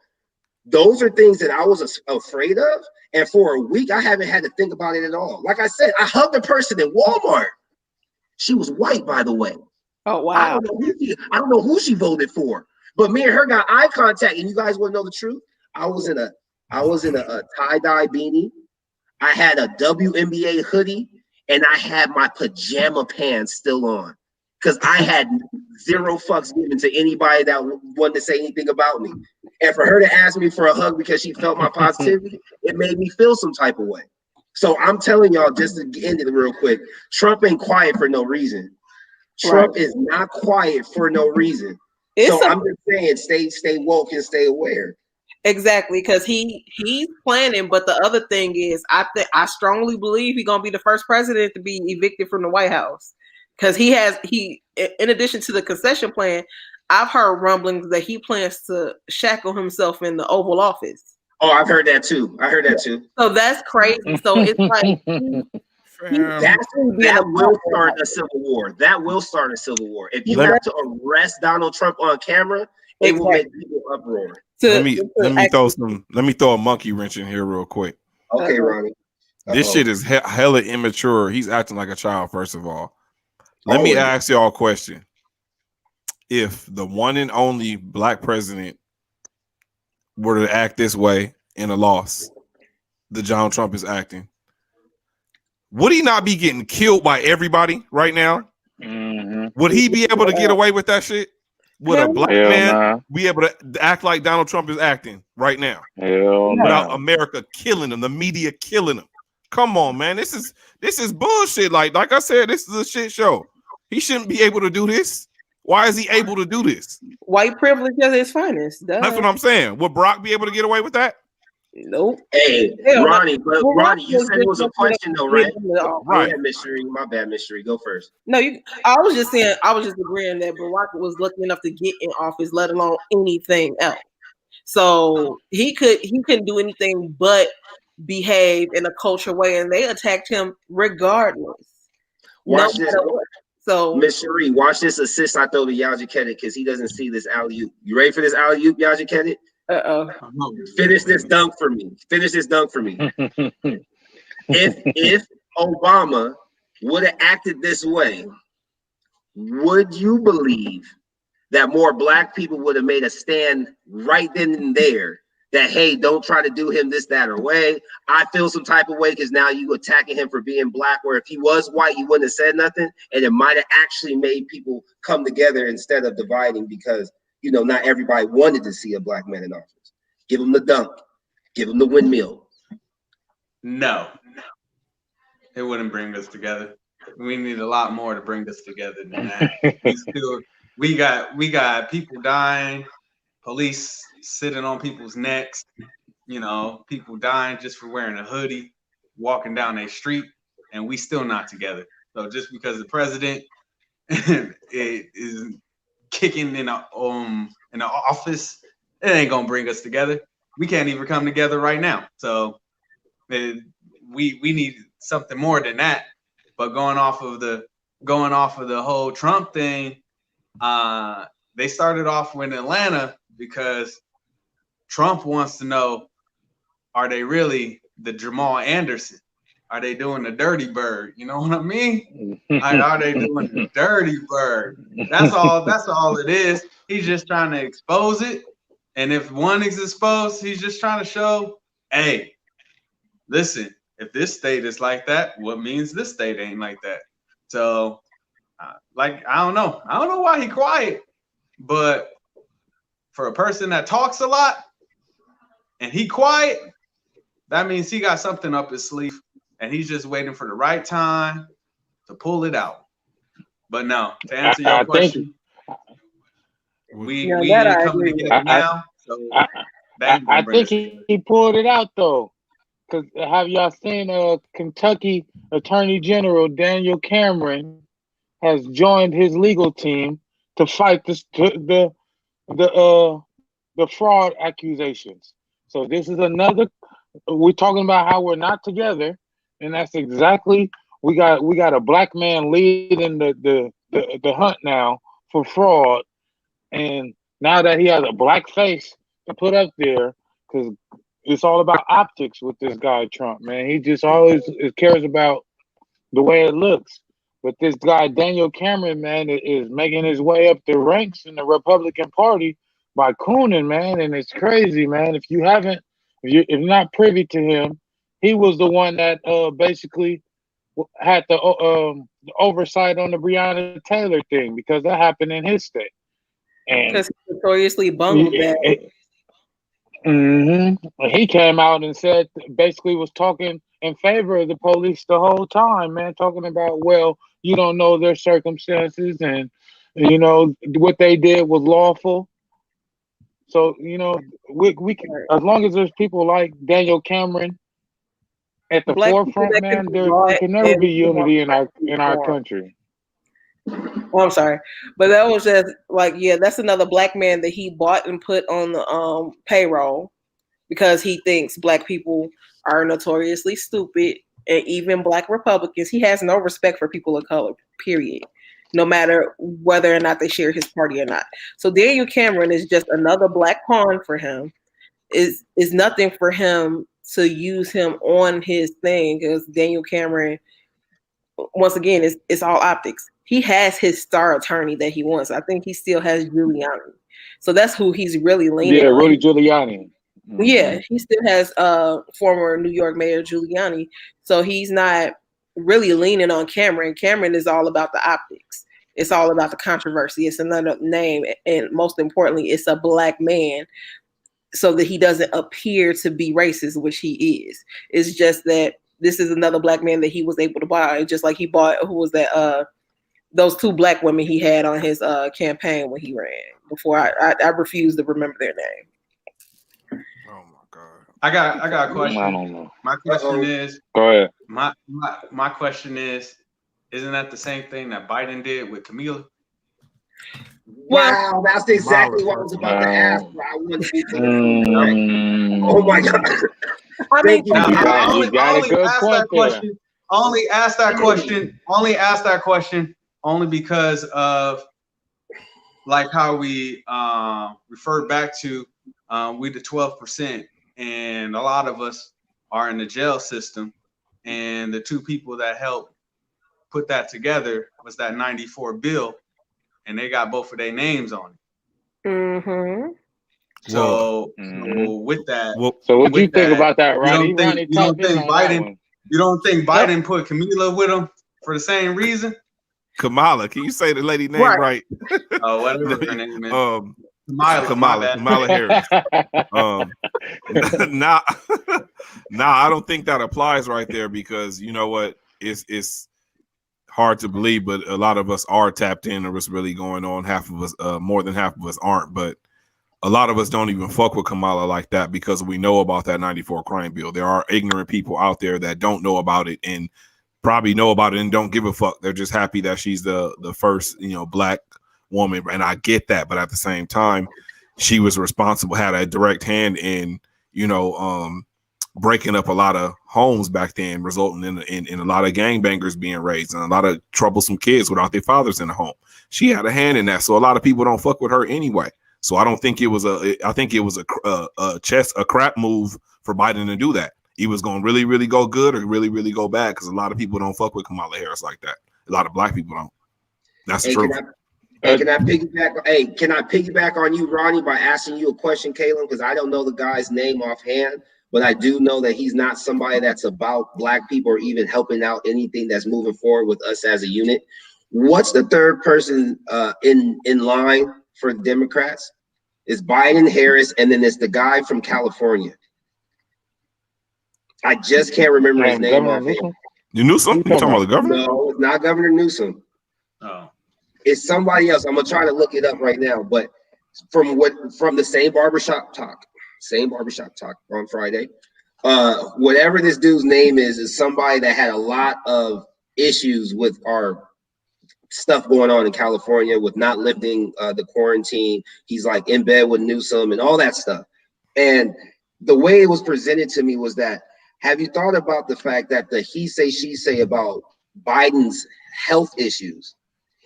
those are things that I was afraid of. And for a week, I haven't had to think about it at all. Like I said, I hugged a person in Walmart. She was white, by the way. Oh, wow. I don't know who she voted for. But me and her got eye contact. And you guys want to know the truth? I was in a tie-dye beanie. I had a WNBA hoodie. And I had my pajama pants still on. Because I had zero fucks given to anybody that wanted to say anything about me. And for her to ask me for a hug because she felt my positivity, it made me feel some type of way. So I'm telling y'all, just to end it real quick, Trump ain't quiet for no reason. Trump is not quiet for no reason. I'm just saying, stay woke and stay aware. Exactly, because he's planning. But the other thing is, I strongly believe he's gonna be the first president to be evicted from the White House. Because he in addition to the concession plan, I've heard rumblings that he plans to shackle himself in the Oval Office. Oh, I've heard that too. So that's crazy. So it's like That will start a civil war. That will start a civil war. If you have to arrest Donald Trump on camera, it will make people uproar. Let me throw a monkey wrench in here real quick. Okay, Ronnie. This shit is hella immature. He's acting like a child, first of all. Let me ask y'all a question. If the one and only black president were to act this way in a loss that Donald Trump is acting, would he not be getting killed by everybody right now? Mm-hmm. Would he be able to get away with that shit? Would a black man be able to act like Donald Trump is acting right now? Without America killing him, the media killing him. Come on, man. This is bullshit. Like I said, this is a shit show. He shouldn't be able to do this. Why is he able to do this? White privilege at its finest. That's what I'm saying. Would Brock be able to get away with that? Nope. Hey, Ronnie, Ronnie, you said it was a question though, right? Right. Yeah, Mystery. My bad, Mystery. Go first. No, I was just agreeing that Barack was lucky enough to get in office, let alone anything else. So he couldn't do anything but behave in a culture way, and they attacked him regardless. Watch this. So, Miss Cherie, watch this assist I throw to Yajaketic because he doesn't see this alley-oop. You ready for this alley-oop, Yajaketic? Finish this dunk for me. If Obama would have acted this way, would you believe that more black people would have made a stand right then and there that, hey, don't try to do him this, that, or way. I feel some type of way because now you attacking him for being black, where if he was white, he wouldn't have said nothing. And it might have actually made people come together instead of dividing because, not everybody wanted to see a black man in office. Give him the dunk. Give him the windmill. No. It wouldn't bring us together. We need a lot more to bring us together than that. We got people dying, police sitting on people's necks, people dying just for wearing a hoodie, walking down a street, and we still not together. So just because the president is kicking in the office, it ain't gonna bring us together. We can't even come together right now. So we need something more than that. But going off of the whole Trump thing, they started off with Atlanta because Trump wants to know, are they really the Jamal Anderson? Are they doing the dirty bird? You know what I mean? Are they doing the dirty bird? That's all it is. He's just trying to expose it. And if one is exposed, he's just trying to show, hey, listen, if this state is like that, what means this state ain't like that? So, I don't know. I don't know why he quiet, but for a person that talks a lot and he quiet, that means he got something up his sleeve and he's just waiting for the right time to pull it out. But no, to answer your question, we need to come together now. So I think he pulled it out though. Because have y'all seen Kentucky Attorney General Daniel Cameron has joined his legal team to fight the fraud accusations. So this is another. We're talking about how we're not together, and that's exactly we got a black man leading the hunt now for fraud, and now that he has a black face to put up there, because it's all about optics with this guy Trump, man. He just always cares about the way it looks. But this guy Daniel Cameron, man, is making his way up the ranks in the Republican Party by cooning, man, and it's crazy, man. If you're not privy to him, he was the one that basically had the oversight on the Breonna Taylor thing because that happened in his state. And because he notoriously bungled that. Mm-hmm. He came out and said, basically was talking in favor of the police the whole time, man, talking about, well, you don't know their circumstances and, what they did was lawful. So, we can, as long as there's people like Daniel Cameron at the forefront, man, there can never be unity in our country. Oh, I'm sorry, but that was just that's another black man that he bought and put on the payroll because he thinks black people are notoriously stupid and even Black Republicans, he has no respect for people of color, period, no matter whether or not they share his party or not. So Daniel Cameron is just another Black pawn for him. Is nothing for him to use him on his thing, because Daniel Cameron, once again, it's all optics. He has his star attorney that he wants. I think he still has Giuliani. So that's who he's really leaning on. Rudy Giuliani. Yeah, he still has former New York Mayor Giuliani. So he's not really leaning on Cameron. Cameron is all about the optics. It's all about the controversy. It's another name. And most importantly, it's a Black man, so that he doesn't appear to be racist, which he is. It's just that this is another Black man that he was able to buy, just like he bought, who was that? Those 2 Black women he had on his campaign when he ran. Before I refuse to remember their name. Oh my God! I got a question. I don't know. My question is. Go ahead. My question is, isn't that the same thing that Biden did with Camila? Wow, that's exactly what I was about to ask. I wanted to be oh my God. I mean, you got a good point there. Only ask that question only because of like how we referred back to we the 12%, and a lot of us are in the jail system, and the 2 people that helped put that together was that 94 bill, and they got both of their names on it. Mm-hmm. So with that, so what do you think about that, Ronnie? You don't think Biden put Camila with him for the same reason? Kamala, can you say the lady name right? Oh, whatever her name is. Kamala Harris. Nah, I don't think that applies right there, because you know what? It's hard to believe, but a lot of us are tapped in to what's really going on. Half of us, more than half of us aren't, but a lot of us don't even fuck with Kamala like that because we know about that 94 crime bill. There are ignorant people out there that don't know about it and probably know about it and don't give a fuck. They're just happy that she's the first, Black woman. And I get that. But at the same time, she was responsible, had a direct hand in, breaking up a lot of homes back then, resulting in a lot of gangbangers being raised and a lot of troublesome kids without their fathers in the home. She had a hand in that. So a lot of people don't fuck with her anyway. So I don't think it was a crap move for Biden to do that. He was going to really, really go good or really, really go bad, because a lot of people don't fuck with Kamala Harris like that. A lot of Black people don't. That's the truth. Can I piggyback on you, Ronnie, by asking you a question, Caleb? Because I don't know the guy's name offhand, but I do know that he's not somebody that's about Black people or even helping out anything that's moving forward with us as a unit. What's the third person in line for the Democrats? It's Biden, Harris, and then it's the guy from California. I just can't remember his name offhand. Newsom? You talking about the governor? No, it's not Governor Newsom. Oh. It's somebody else. I'm gonna try to look it up right now. But from the same barbershop talk on Friday. Whatever this dude's name is somebody that had a lot of issues with our stuff going on in California with not lifting the quarantine. He's like in bed with Newsom and all that stuff. And the way it was presented to me was that, have you thought about the fact that the he say, she say about Biden's health issues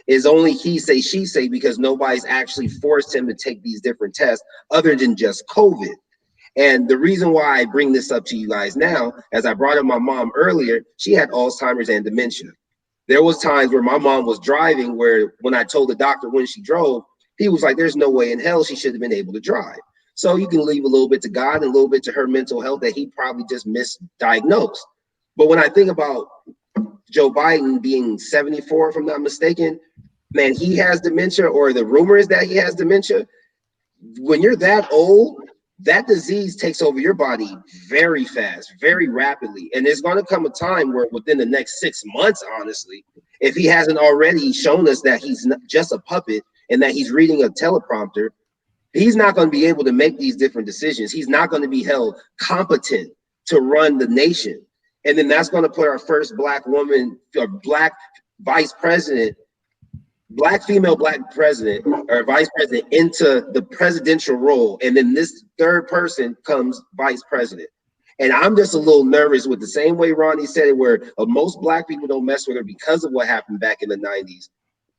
is only he say, she say because nobody's actually forced him to take these different tests other than just COVID. And the reason why I bring this up to you guys now, as I brought up my mom earlier, she had Alzheimer's and dementia. There was times where my mom was driving where when I told the doctor when she drove, he was like, there's no way in hell she should have been able to drive. So you can leave a little bit to God and a little bit to her mental health that he probably just misdiagnosed. But when I think about Joe Biden being 74, if I'm not mistaken, man, he has dementia, or the rumor is that he has dementia. When you're that old, that disease takes over your body very fast, very rapidly. And there's going to come a time where within the next 6 months, honestly, if he hasn't already shown us that he's not just a puppet and that he's reading a teleprompter, he's not going to be able to make these different decisions. He's not going to be held competent to run the nation. And then that's going to put our first Black woman or Black vice president, Black female Black president or vice president into the presidential role. And then this third person comes vice president. And I'm just a little nervous with the same way Ronnie said it, where most black people don't mess with her because of what happened back in the 90s.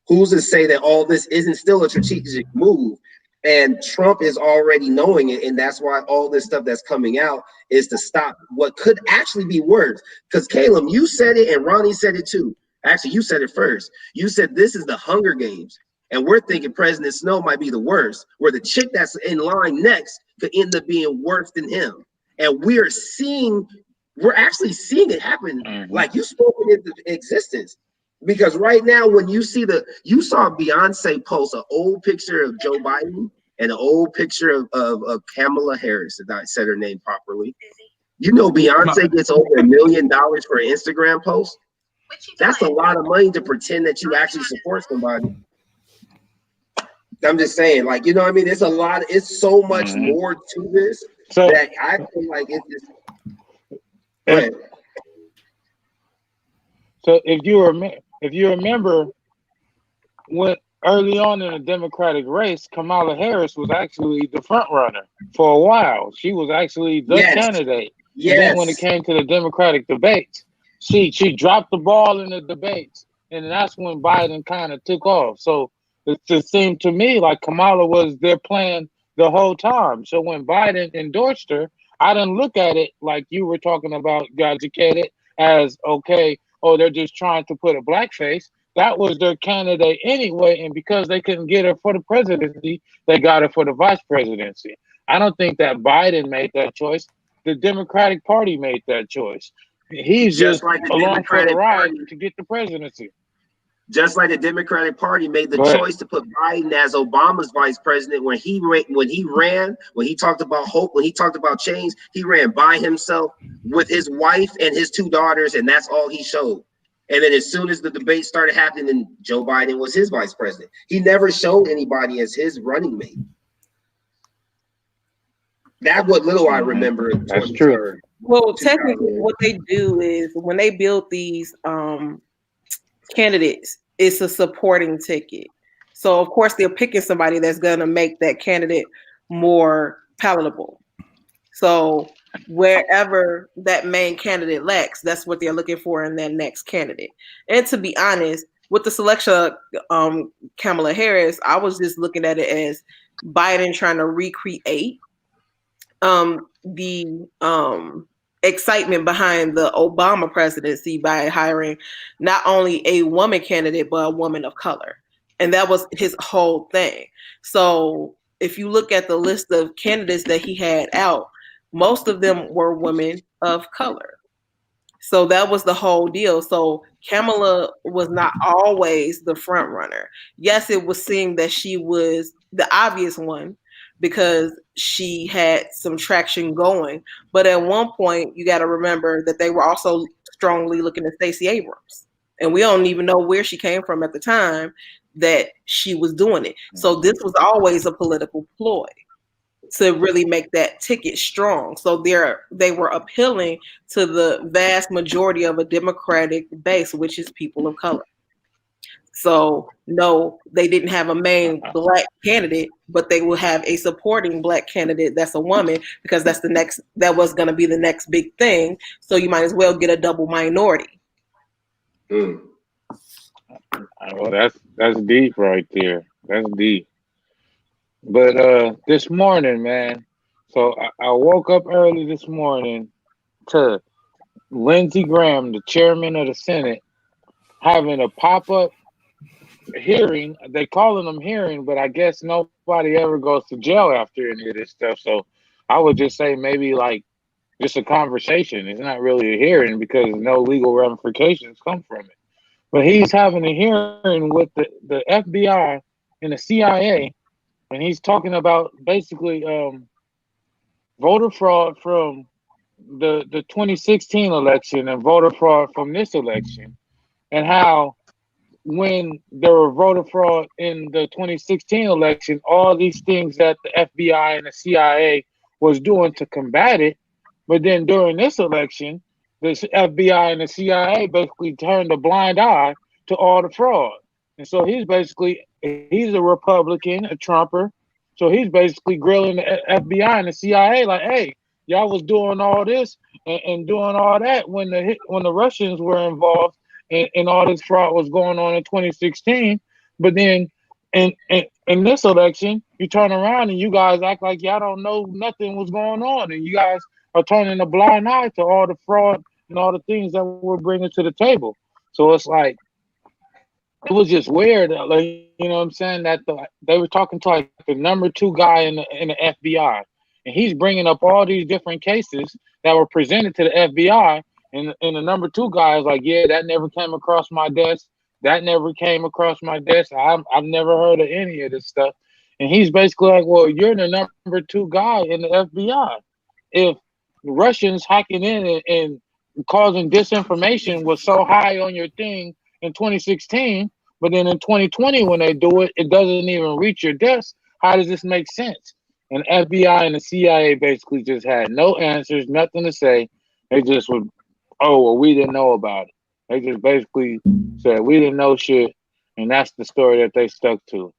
Who's to say that all this isn't still a strategic move? And Trump is already knowing it. And that's why all this stuff that's coming out is to stop what could actually be worse. Because Caleb, you said it and Ronnie said it too. Actually, you said it first. You said this is the Hunger Games. And we're thinking President Snow might be the worst, where the chick that's in line next could end up being worse than him. And we're actually seeing it happen. Like you spoke it into existence. Because right now, when you saw Beyonce post an old picture of Joe Biden and an old picture of Kamala Harris, if I said her name properly. You know Beyonce gets over $1 million for an Instagram post. That's a lot of money to pretend that you actually support somebody. I'm just saying, like, you know what I mean? It's a lot. It's so much more to this that I feel like it's just. Go ahead. So if you remember, when early on in the Democratic race, Kamala Harris was actually the front runner for a while. She was actually the candidate. Yes. And then when it came to the Democratic debates, she dropped the ball in the debates, and that's when Biden kind of took off. So it just seemed to me like Kamala was their plan the whole time. So when Biden endorsed her, I didn't look at it like you were talking about, educated, as okay, they're just trying to put a black face. That was their candidate anyway, and because they couldn't get her for the presidency, they got her for the vice presidency. I don't think that Biden made that choice. The Democratic Party made that choice. He's just like along for the ride to get the presidency. Just like the Democratic Party made the choice to put Biden as Obama's vice president when he talked about hope, when he talked about change, he ran by himself with his wife and his 2 daughters, and that's all he showed. And then as soon as the debate started happening, Joe Biden was his vice president. He never showed anybody as his running mate. That's what little I remember. That's true. Well, technically, what they do is when they build these candidates, it's a supporting ticket. So of course they're picking somebody that's going to make that candidate more palatable. So wherever that main candidate lacks, that's what they're looking for in that next candidate. And to be honest, with the selection of Kamala Harris, I was just looking at it as Biden trying to recreate the excitement behind the Obama presidency by hiring not only a woman candidate, but a woman of color. And that was his whole thing. So if you look at the list of candidates that he had out, most of them were women of color. So that was the whole deal. So Kamala was not always the front runner. Yes, it was seen that she was the obvious one, because she had some traction going. But at one point, you got to remember that they were also strongly looking at Stacey Abrams. And we don't even know where she came from at the time that she was doing it. So this was always a political ploy to really make that ticket strong. So they were appealing to the vast majority of a Democratic base, which is people of color. So no, they didn't have a main black candidate, but they will have a supporting black candidate that's a woman, because that was going to be the next big thing. So you might as well get a double minority. Well, that's deep right there. That's deep. But this morning, man, so I woke up early this morning to Linsey Gram, the chairman of the Senate, having a pop-up hearing. They calling them hearing, but I guess nobody ever goes to jail after any of this stuff. So I would just say maybe like just a conversation. It's not really a hearing because no legal ramifications come from it. But he's having a hearing with the FBI and the CIA, and he's talking about basically voter fraud from the 2016 election and voter fraud from this election, and how when there were voter fraud in the 2016 election, all these things that the FBI and the CIA was doing to combat it. But then during this election, the FBI and the CIA basically turned a blind eye to all the fraud. And so he's a Republican, a Trumper. So he's basically grilling the FBI and the CIA like, hey, y'all was doing all this and doing all that when the Russians were involved and all this fraud was going on in 2016. But then in this election, you turn around and you guys act like y'all don't know nothing was going on, and you guys are turning a blind eye to all the fraud and all the things that we're bringing to the table. So it's like, it was just weird, like, you know what I'm saying, that they were talking to like the number 2 guy in the FBI, and he's bringing up all these different cases that were presented to the FBI, and the number 2 guy is like, yeah, that never came across my desk. That never came across my desk. I've never heard of any of this stuff. And he's basically like, well, you're the number 2 guy in the FBI. If Russians hacking in and causing disinformation was so high on your thing in 2016, but then in 2020 when they do it, it doesn't even reach your desk. How does this make sense? And FBI and the CIA basically just had no answers, nothing to say. They just would, oh, well, we didn't know about it. They just basically said we didn't know shit, and that's the story that they stuck to.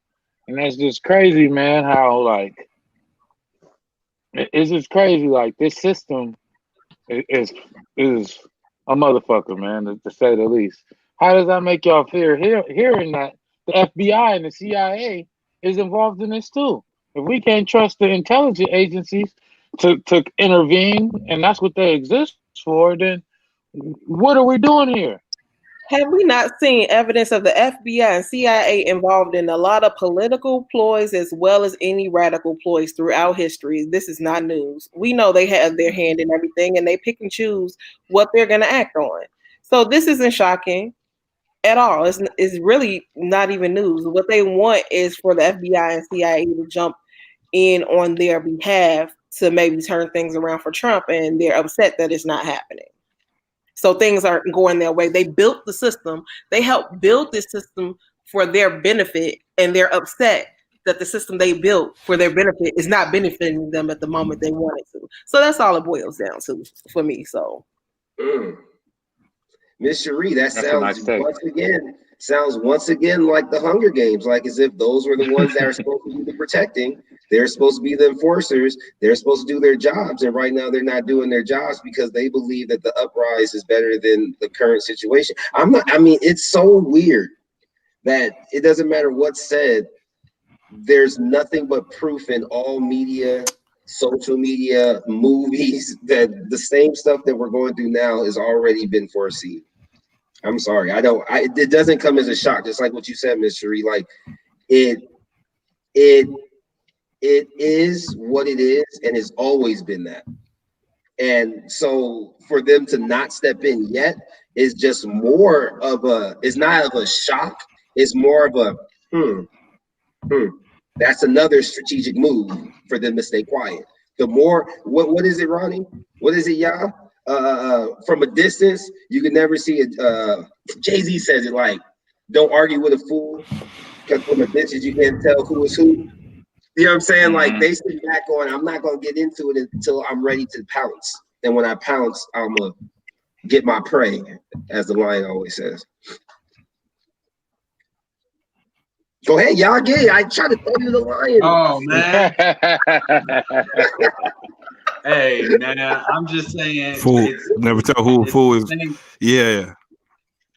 And that's just crazy, man, how, like, it's just crazy. Like, this system is a motherfucker, man, to say the least. How does that make y'all feel hearing that the FBI and the CIA is involved in this too? If we can't trust the intelligence agencies to intervene, and that's what they exist for, then what are we doing here? Have we not seen evidence of the FBI and CIA involved in a lot of political ploys as well as any radical ploys throughout history? This is not news. We know they have their hand in everything, and they pick and choose what they're going to act on. So this isn't shocking at all. It's really not even news. What they want is for the FBI and CIA to jump in on their behalf to maybe turn things around for Trump, and they're upset that it's not happening. So things aren't going their way. They built the system. They helped build this system for their benefit, and they're upset that the system they built for their benefit is not benefiting them at the moment they want it to. So that's all it boils down to for me. So, Miss Cherie, that sounds once again like the Hunger Games, like as if those were the ones that are supposed to be the protecting. They're supposed to be the enforcers. They're supposed to do their jobs, and right now they're not doing their jobs because they believe that the uprise is better than the current situation. It's so weird that it doesn't matter what's said. There's nothing but proof in all media, social media, movies, that the same stuff that we're going through now has already been foreseen. I'm sorry, it doesn't come as a shock, just like what you said, Miss Cherie. Like, it is what it is, and it's always been that. And so for them to not step in yet is just more of it's not of a shock. It's more of a That's another strategic move for them to stay quiet. The more, what is it, Ronnie? What is it, y'all? From a distance, you can never see it. Jay-Z says it like, don't argue with a fool, because from a distance you can't tell who is who. You know what I'm saying? Like, they sit back on, I'm not going to get into it until I'm ready to pounce. And when I pounce, I'm going to get my prey, as the lion always says. Go ahead, y'all get it. I try to throw you the lion. Oh, man. Hey, man, I'm just saying. Fool. Never tell who a fool is. Yeah.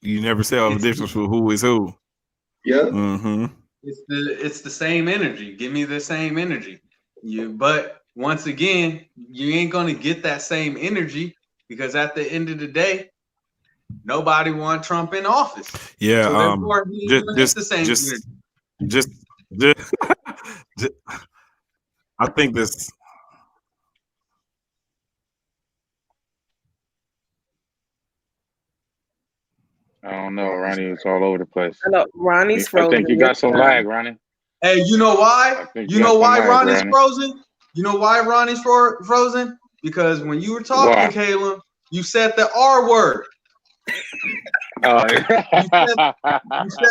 You never tell the difference for who is who. Yeah. Mm-hmm. It's the same energy. Give me the same energy. But once again, you ain't gonna get that same energy because at the end of the day, nobody want Trump in office. Yeah. So just I think this. I don't know, Ronnie. It's all over the place. I know Ronnie's frozen. I think you got some lag, Ronnie. Hey, you know why? You know why Ronnie's frozen? You know why Ronnie's frozen? Because when you were talking, Caleb, you said the R word. Oh, you said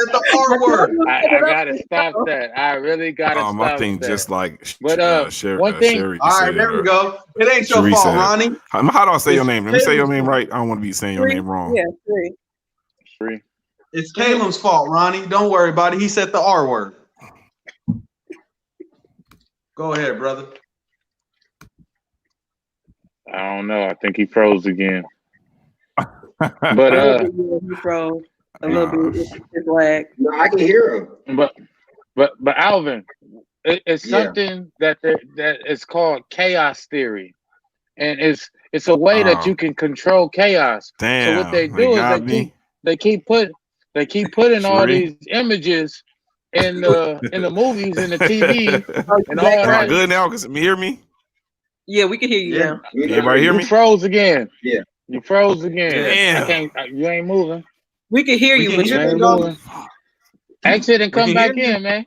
the R word. I gotta stop that. I really gotta stop that. I think just like one thing. Sherry. All right, there we go. It ain't your fault, Ronnie. How do I say your name? Let me say your name right. I don't want to be saying your name wrong. Yeah, Free. It's Caleb's fault, Ronnie. Don't worry about it. He said the R word. Go ahead, brother. I don't know. I think he froze again. But he froze a little bit. It's lag. No, I can hear him. But Alvin, it's something that is called chaos theory, and it's a way that you can control chaos. Damn, so what they do is they keep putting all these images in the movies and the TV and all that. Am I good now? Can you hear me? Yeah, we can hear you now. Everybody hear me? You froze again. Yeah. You froze again. Damn. I can't. You ain't moving. We can hear you, but you ain't moving. Exit and come back in, man.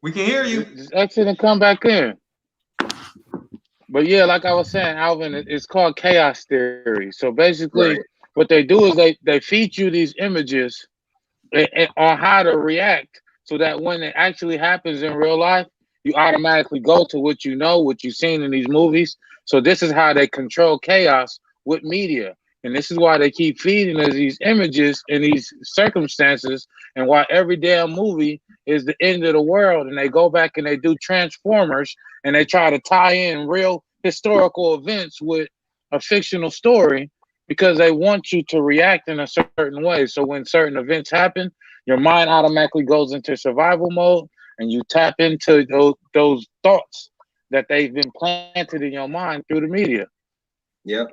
We can hear you. Just exit and come back in. But yeah, like I was saying, Alvin, it's called chaos theory. So basically, what they do is they feed you these images on how to react, so that when it actually happens in real life, you automatically go to what you know, what you've seen in these movies. So this is how they control chaos with media. And this is why they keep feeding us these images and these circumstances, and why every damn movie is the end of the world. And they go back and they do Transformers and they try to tie in real historical events with a fictional story, because they want you to react in a certain way. So when certain events happen, your mind automatically goes into survival mode, and you tap into those thoughts that they've been planted in your mind through the media. Yep.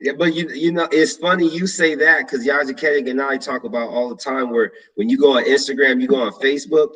Yeah, but you know, it's funny you say that, because Yaja Kettig and I talk about all the time where when you go on Instagram, you go on Facebook,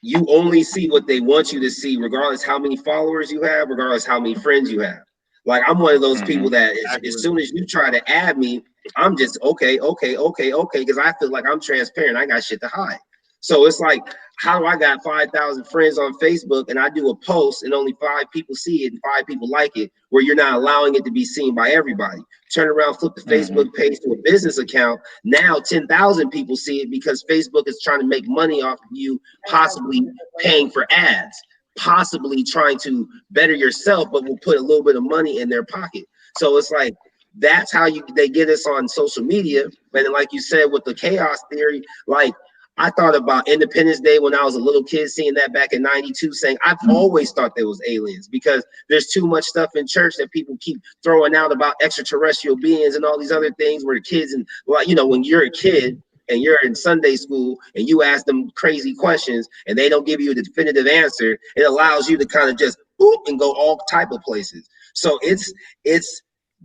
you only see what they want you to see, regardless how many followers you have, regardless how many friends you have. Like, I'm one of those people that as soon as you try to add me, I'm just okay, because I feel like I'm transparent. I got shit to hide. So it's like, how do I got 5,000 friends on Facebook and I do a post and only 5 people see it and 5 people like it, where you're not allowing it to be seen by everybody? Turn around, flip the Facebook page to a business account. Now 10,000 people see it, because Facebook is trying to make money off of you, possibly paying for ads, possibly trying to better yourself, but will put a little bit of money in their pocket. So it's like, that's how they get us on social media. And like you said, with the chaos theory, like, I thought about Independence Day when I was a little kid, seeing that back in '92, saying I've always thought there was aliens, because there's too much stuff in church that people keep throwing out about extraterrestrial beings and all these other things, where the kids, and well, you know, when you're a kid and you're in Sunday school and you ask them crazy questions and they don't give you a definitive answer, it allows you to kind of just boop and go all type of places. So it's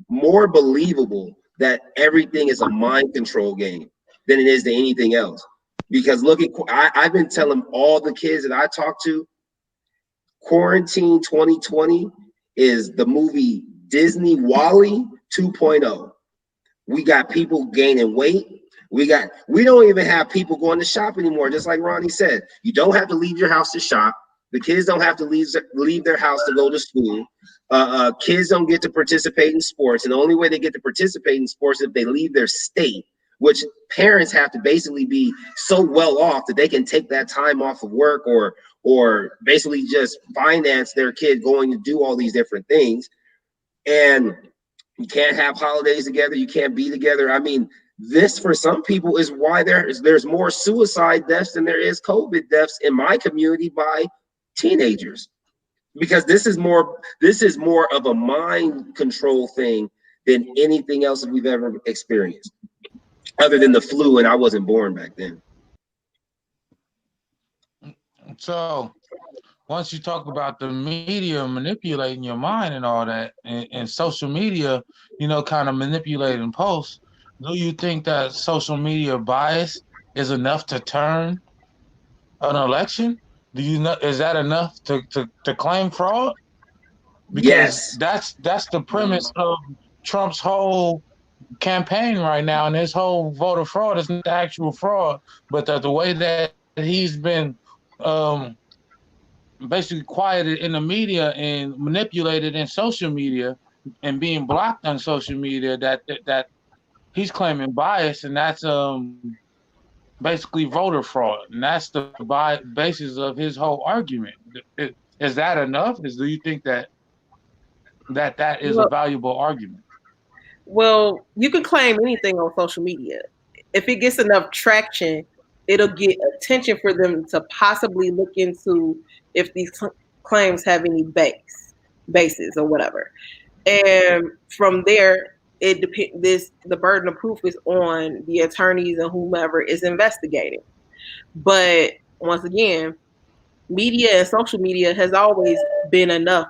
more believable that everything is a mind control game than it is to anything else. Because look at, I've been telling all the kids that I talk to, Quarantine 2020 is the movie Disney WALL-E 2.0. We got people gaining weight. We don't even have people going to shop anymore. Just like Ronnie said, you don't have to leave your house to shop. The kids don't have to leave their house to go to school. Kids don't get to participate in sports. And the only way they get to participate in sports is if they leave their state, which parents have to basically be so well off that they can take that time off of work or basically just finance their kid going to do all these different things. And you can't have holidays together. You can't be together. I mean, this for some people is why there's more suicide deaths than there is COVID deaths in my community by teenagers, because this is more of a mind control thing than anything else that we've ever experienced, other than the flu, and I wasn't born back then. So once you talk about the media manipulating your mind and all that, and social media, you know, kind of manipulating posts, do you think that social media bias is enough to turn an election? Do you know, is that enough to claim fraud? Because that's the premise of Trump's whole campaign right now, and his whole voter fraud is not the actual fraud, but the way that he's been basically quieted in the media and manipulated in social media and being blocked on social media, that he's claiming bias, and that's basically voter fraud, and that's the basis of his whole argument. Is that enough? Do you think that is a valuable argument? Well, you can claim anything on social media. If it gets enough traction, it'll get attention for them to possibly look into if these claims have any base. basis or whatever. And from there, it depends. The burden of proof is on the attorneys and whomever is investigating. But once again, media and social media has always been enough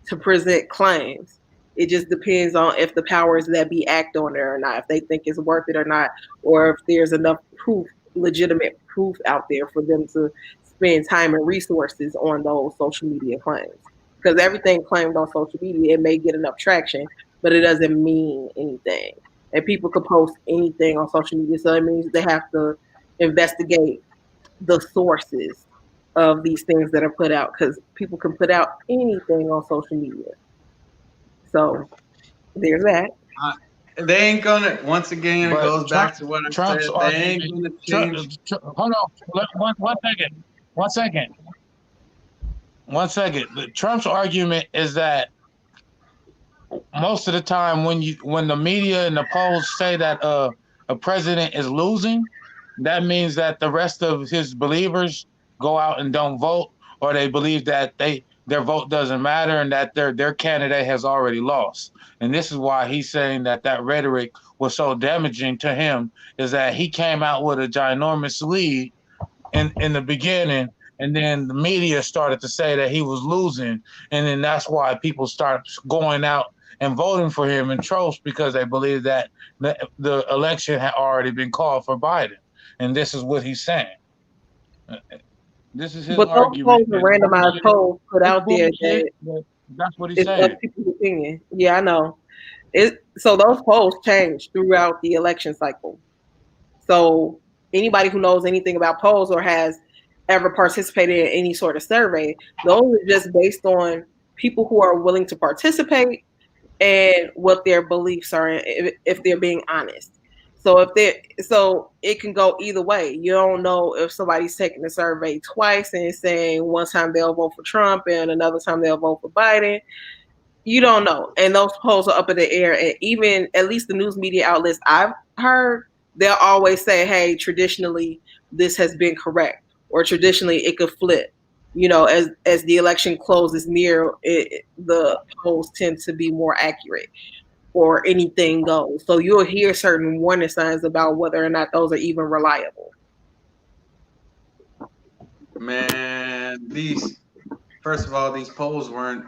to present claims. It just depends on if the powers that be act on it or not, if they think it's worth it or not, or if there's enough proof, legitimate proof out there for them to spend time and resources on those social media claims. Because everything claimed on social media, it may get enough traction, but it doesn't mean anything. And people could post anything on social media, so it means they have to investigate the sources of these things that are put out, because people can put out anything on social media. So there's that. They ain't gonna. Once again, it But goes back to what I Trump's said. They ain't gonna change. Hold on, one second. Trump's argument is that most of the time when the media and the polls say that a president is losing, that means that the rest of his believers go out and don't vote, or they believe that their vote doesn't matter and that their candidate has already lost. And this is why he's saying that rhetoric was so damaging to him, is that he came out with a ginormous lead in the beginning, and then the media started to say that he was losing, and then that's why people start going out and voting for him in tropes, because they believe that the election had already been called for Biden. And this is what he's saying. This is his argument. But those randomized polls put out there that's what he's saying. Up people's opinion. Yeah, I know. So those polls change throughout the election cycle. So anybody who knows anything about polls or has ever participated in any sort of survey, those are just based on people who are willing to participate and what their beliefs are, if they're being honest. So it can go either way. You don't know if somebody's taking the survey twice and saying one time they'll vote for Trump and another time they'll vote for Biden. You don't know. And those polls are up in the air. And even at least the news media outlets I've heard, they'll always say, hey, traditionally this has been correct, or traditionally it could flip. You know, as the election closes near, the polls tend to be more accurate, or anything goes. So you'll hear certain warning signs about whether or not those are even reliable. Man, first of all, these polls weren't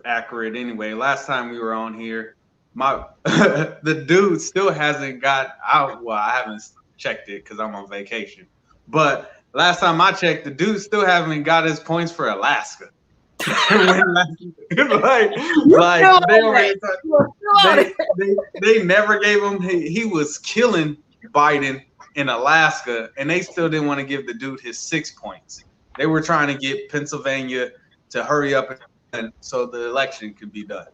accurate anyway. Last time we were on here, the dude still hasn't got out. Well, I haven't checked it because I'm on vacation. But last time I checked, the dude still haven't got his points for Alaska. They never gave him. He was killing Biden in Alaska, and they still didn't want to give the dude his 6 points. They were trying to get Pennsylvania to hurry up and so the election could be done.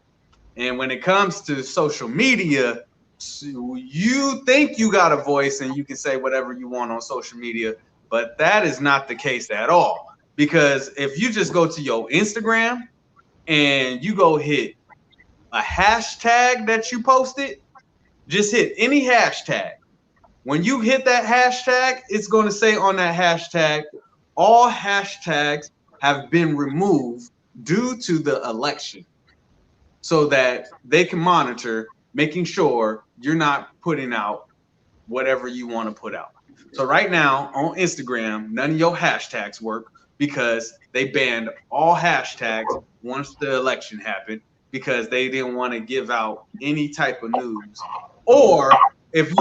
And when it comes to social media, you think you got a voice and you can say whatever you want on social media, but that is not the case at all. Because if you just go to your Instagram and you go hit a hashtag that you posted, just hit any hashtag. When you hit that hashtag, it's going to say on that hashtag, all hashtags have been removed due to the election, so that they can monitor, making sure you're not putting out whatever you want to put out. So right now on Instagram, none of your hashtags work, because they banned all hashtags once the election happened, because they didn't want to give out any type of news. Or if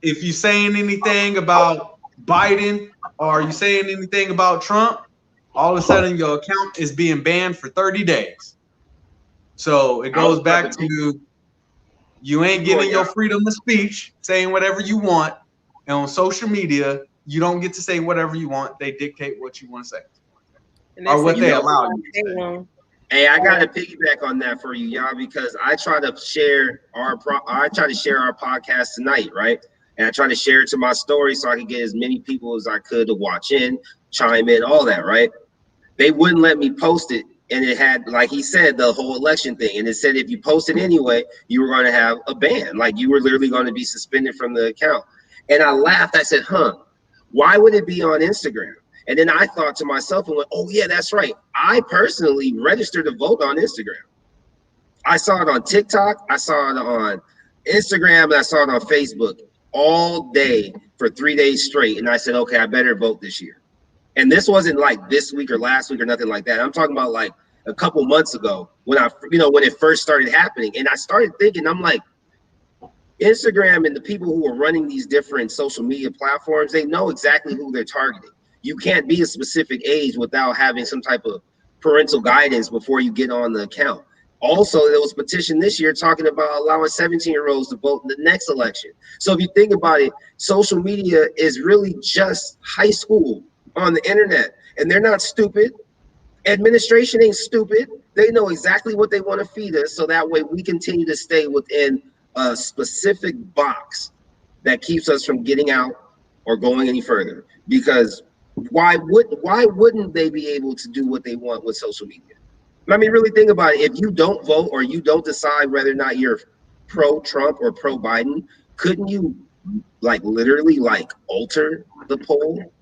you saying anything about Biden, or you saying anything about Trump, all of a sudden your account is being banned for 30 days. So it goes back to you ain't getting your freedom of speech, saying whatever you want. And on social media, you don't get to say whatever you want. They dictate what you want to say, or what they allow you to say. Hey, I got to piggyback on that for you, y'all, because I try to share our podcast tonight, right? And I try to share it to my story so I can get as many people as I could to watch in, chime in, all that, right? They wouldn't let me post it. And it had, like he said, the whole election thing. And it said if you post it anyway, you were going to have a ban. Like you were literally going to be suspended from the account. And I laughed. I said, why would it be on Instagram? And then I thought to myself and went, oh yeah, that's right. I personally registered to vote on Instagram. I saw it on TikTok, I saw it on Instagram, and I saw it on Facebook all day for 3 days straight. And I said, okay, I better vote this year. And this wasn't like this week or last week or nothing like that. I'm talking about like a couple months ago when when it first started happening. And I started thinking, I'm like, Instagram and the people who are running these different social media platforms, they know exactly who they're targeting. You can't be a specific age without having some type of parental guidance before you get on the account. Also, there was a petition this year talking about allowing 17-year-olds to vote in the next election. So if you think about it, social media is really just high school on the internet, and they're not stupid. Administration ain't stupid. They know exactly what they want to feed us, so that way we continue to stay within a specific box that keeps us from getting out or going any further. Because why wouldn't they be able to do what they want with social media? I mean, really think about it. If you don't vote or you don't decide whether or not you're pro-Trump or pro-Biden, couldn't you literally alter the poll?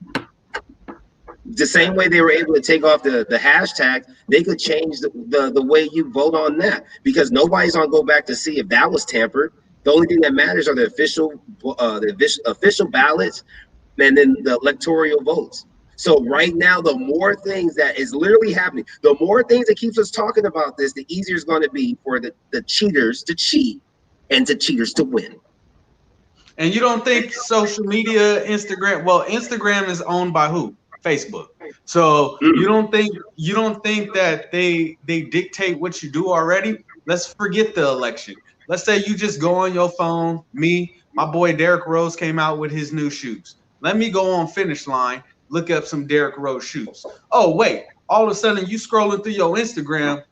The same way they were able to take off the hashtag, they could change the way you vote on that, because nobody's gonna go back to see if that was tampered. The only thing that matters are the official ballots and then the electoral votes. So right now, the more things that is literally happening, the more things that keeps us talking about this, the easier it's going to be for the cheaters to cheat and the cheaters to win. And you don't think social media, Instagram is owned by who? Facebook. So you don't think that they dictate what you do already? Let's forget the election. Let's say you just go on your phone. My boy Derrick Rose came out with his new shoes. Let me go on Finish Line, look up some Derrick Rose shoes. Oh wait, all of a sudden you scrolling through your Instagram.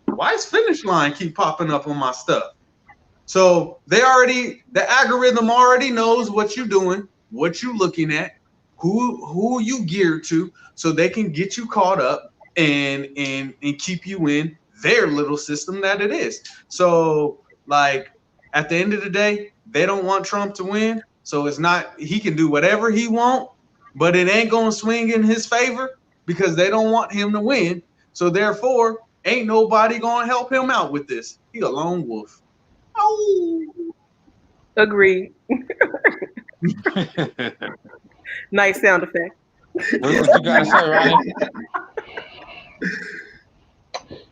Why is Finish Line keep popping up on my stuff? So the algorithm already knows what you're doing, what you're looking at, who you geared to, so they can get you caught up and keep you in their little system that it is. So at the end of the day, they don't want Trump to win. So it's not, he can do whatever he want, but it ain't gonna swing in his favor because they don't want him to win. So therefore, ain't nobody gonna help him out with this. He a lone wolf. Oh, Agreed. Nice sound effect. What you gotta say, Ronnie?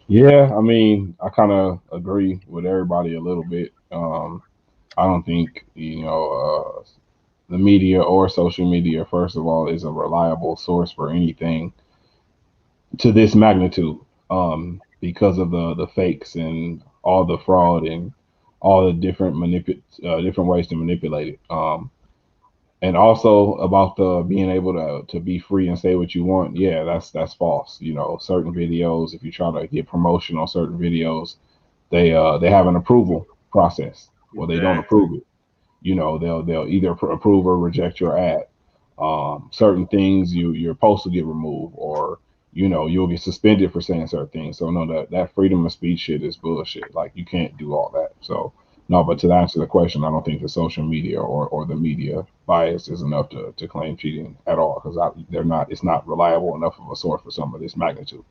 Yeah, I mean, I kind of agree with everybody a little bit. I don't think, the media or social media, first of all, is a reliable source for anything to this magnitude, because of the fakes and all the fraud and all the different ways to manipulate it. And also about the being able to be free and say what you want. Yeah, that's false. Certain videos, if you try to get promotion on certain videos, they have an approval process. Well, they don't approve it. They'll either approve or reject your ad. Certain things your post will get removed, or you'll get suspended for saying certain things. So no, that freedom of speech shit is bullshit. You can't do all that. So no, but to answer the question, I don't think the social media or the media bias is enough to claim cheating at all, because it's not reliable enough of a source for some of this magnitude.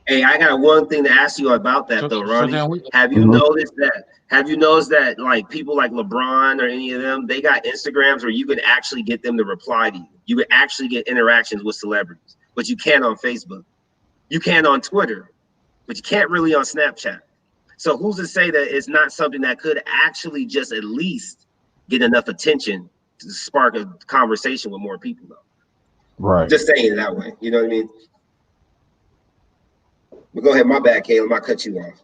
Hey, I got one thing to ask you about that though, Ronnie. Have you noticed that people like LeBron or any of them, they got Instagrams where you can actually get them to reply to you. You can actually get interactions with celebrities, but you can't on Facebook. You can on Twitter, but you can't really on Snapchat. So who's to say that it's not something that could actually just at least get enough attention to spark a conversation with more people though? Right. Just saying it that way. You know what I mean? But go ahead, my bad, Caleb. I cut you off.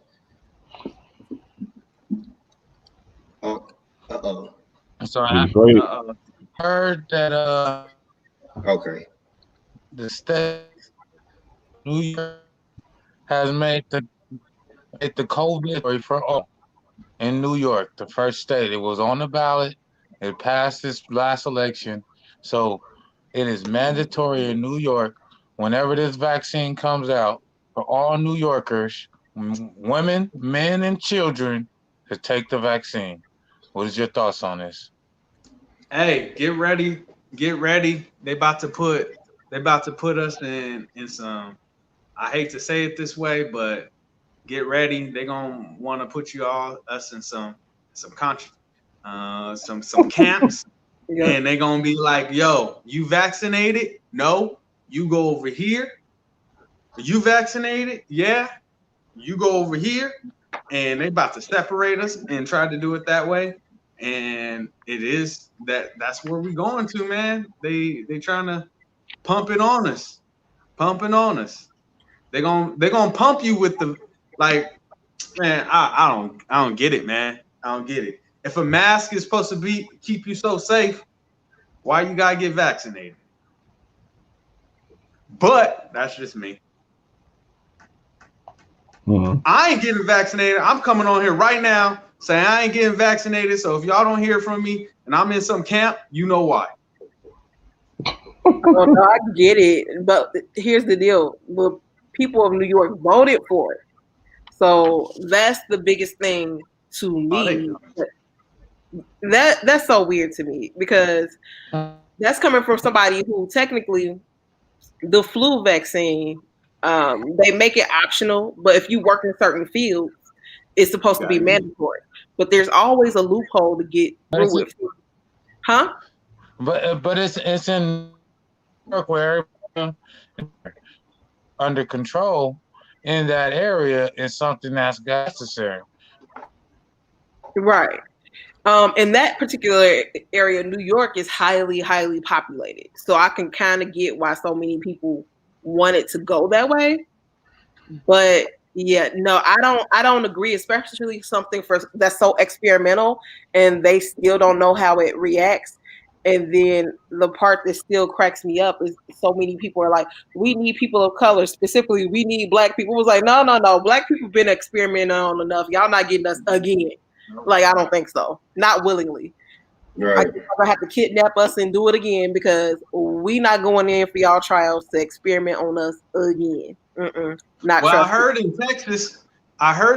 So I heard that okay, the state New York has made the COVID for all in New York, the first state. It was on the ballot. It passed this last election. So it is mandatory in New York, whenever this vaccine comes out, for all New Yorkers, women, men, and children, to take the vaccine. What is your thoughts on this? Hey, get ready get ready. They about to put us in some. I hate to say it this way, but get ready. They're gonna want to put us in some camps, Yeah. and they're gonna be like, "Yo, you vaccinated? No, you go over here. You vaccinated? Yeah, you go over here." And they about to separate us and try to do it that way. And it is that's where we going to, man. They trying to pump it on us. They're gonna pump you with the like, man. I don't get it, man. I don't get it. If a mask is supposed to keep you so safe, why you gotta get vaccinated? But that's just me. Mm-hmm. I ain't getting vaccinated. I'm coming on here right now saying I ain't getting vaccinated. So if y'all don't hear from me and I'm in some camp, you know why. Oh, no, I get it, but here's the deal: the people of New York voted for it, so that's the biggest thing to me. That's so weird to me because that's coming from somebody who technically the flu vaccine, they make it optional, but if you work in certain fields, it's supposed to be mandatory. But there's always a loophole to get through it. Huh? But it's in York where under control in that area is something that's necessary. Right. In that particular area, New York is highly, highly populated. So I can kind of get why so many people want it to go that way. But yeah, no, I don't agree, especially something that's so experimental and they still don't know how it reacts. And then the part that still cracks me up is so many people are like, we need people of color, specifically we need black people. It was like, no, black people been experimenting on enough. Y'all not getting us again. Like, I don't think so. Not willingly. Right. You're gonna have to kidnap us and do it again because we not going in for y'all trials to experiment on us again. Not. Well, I heard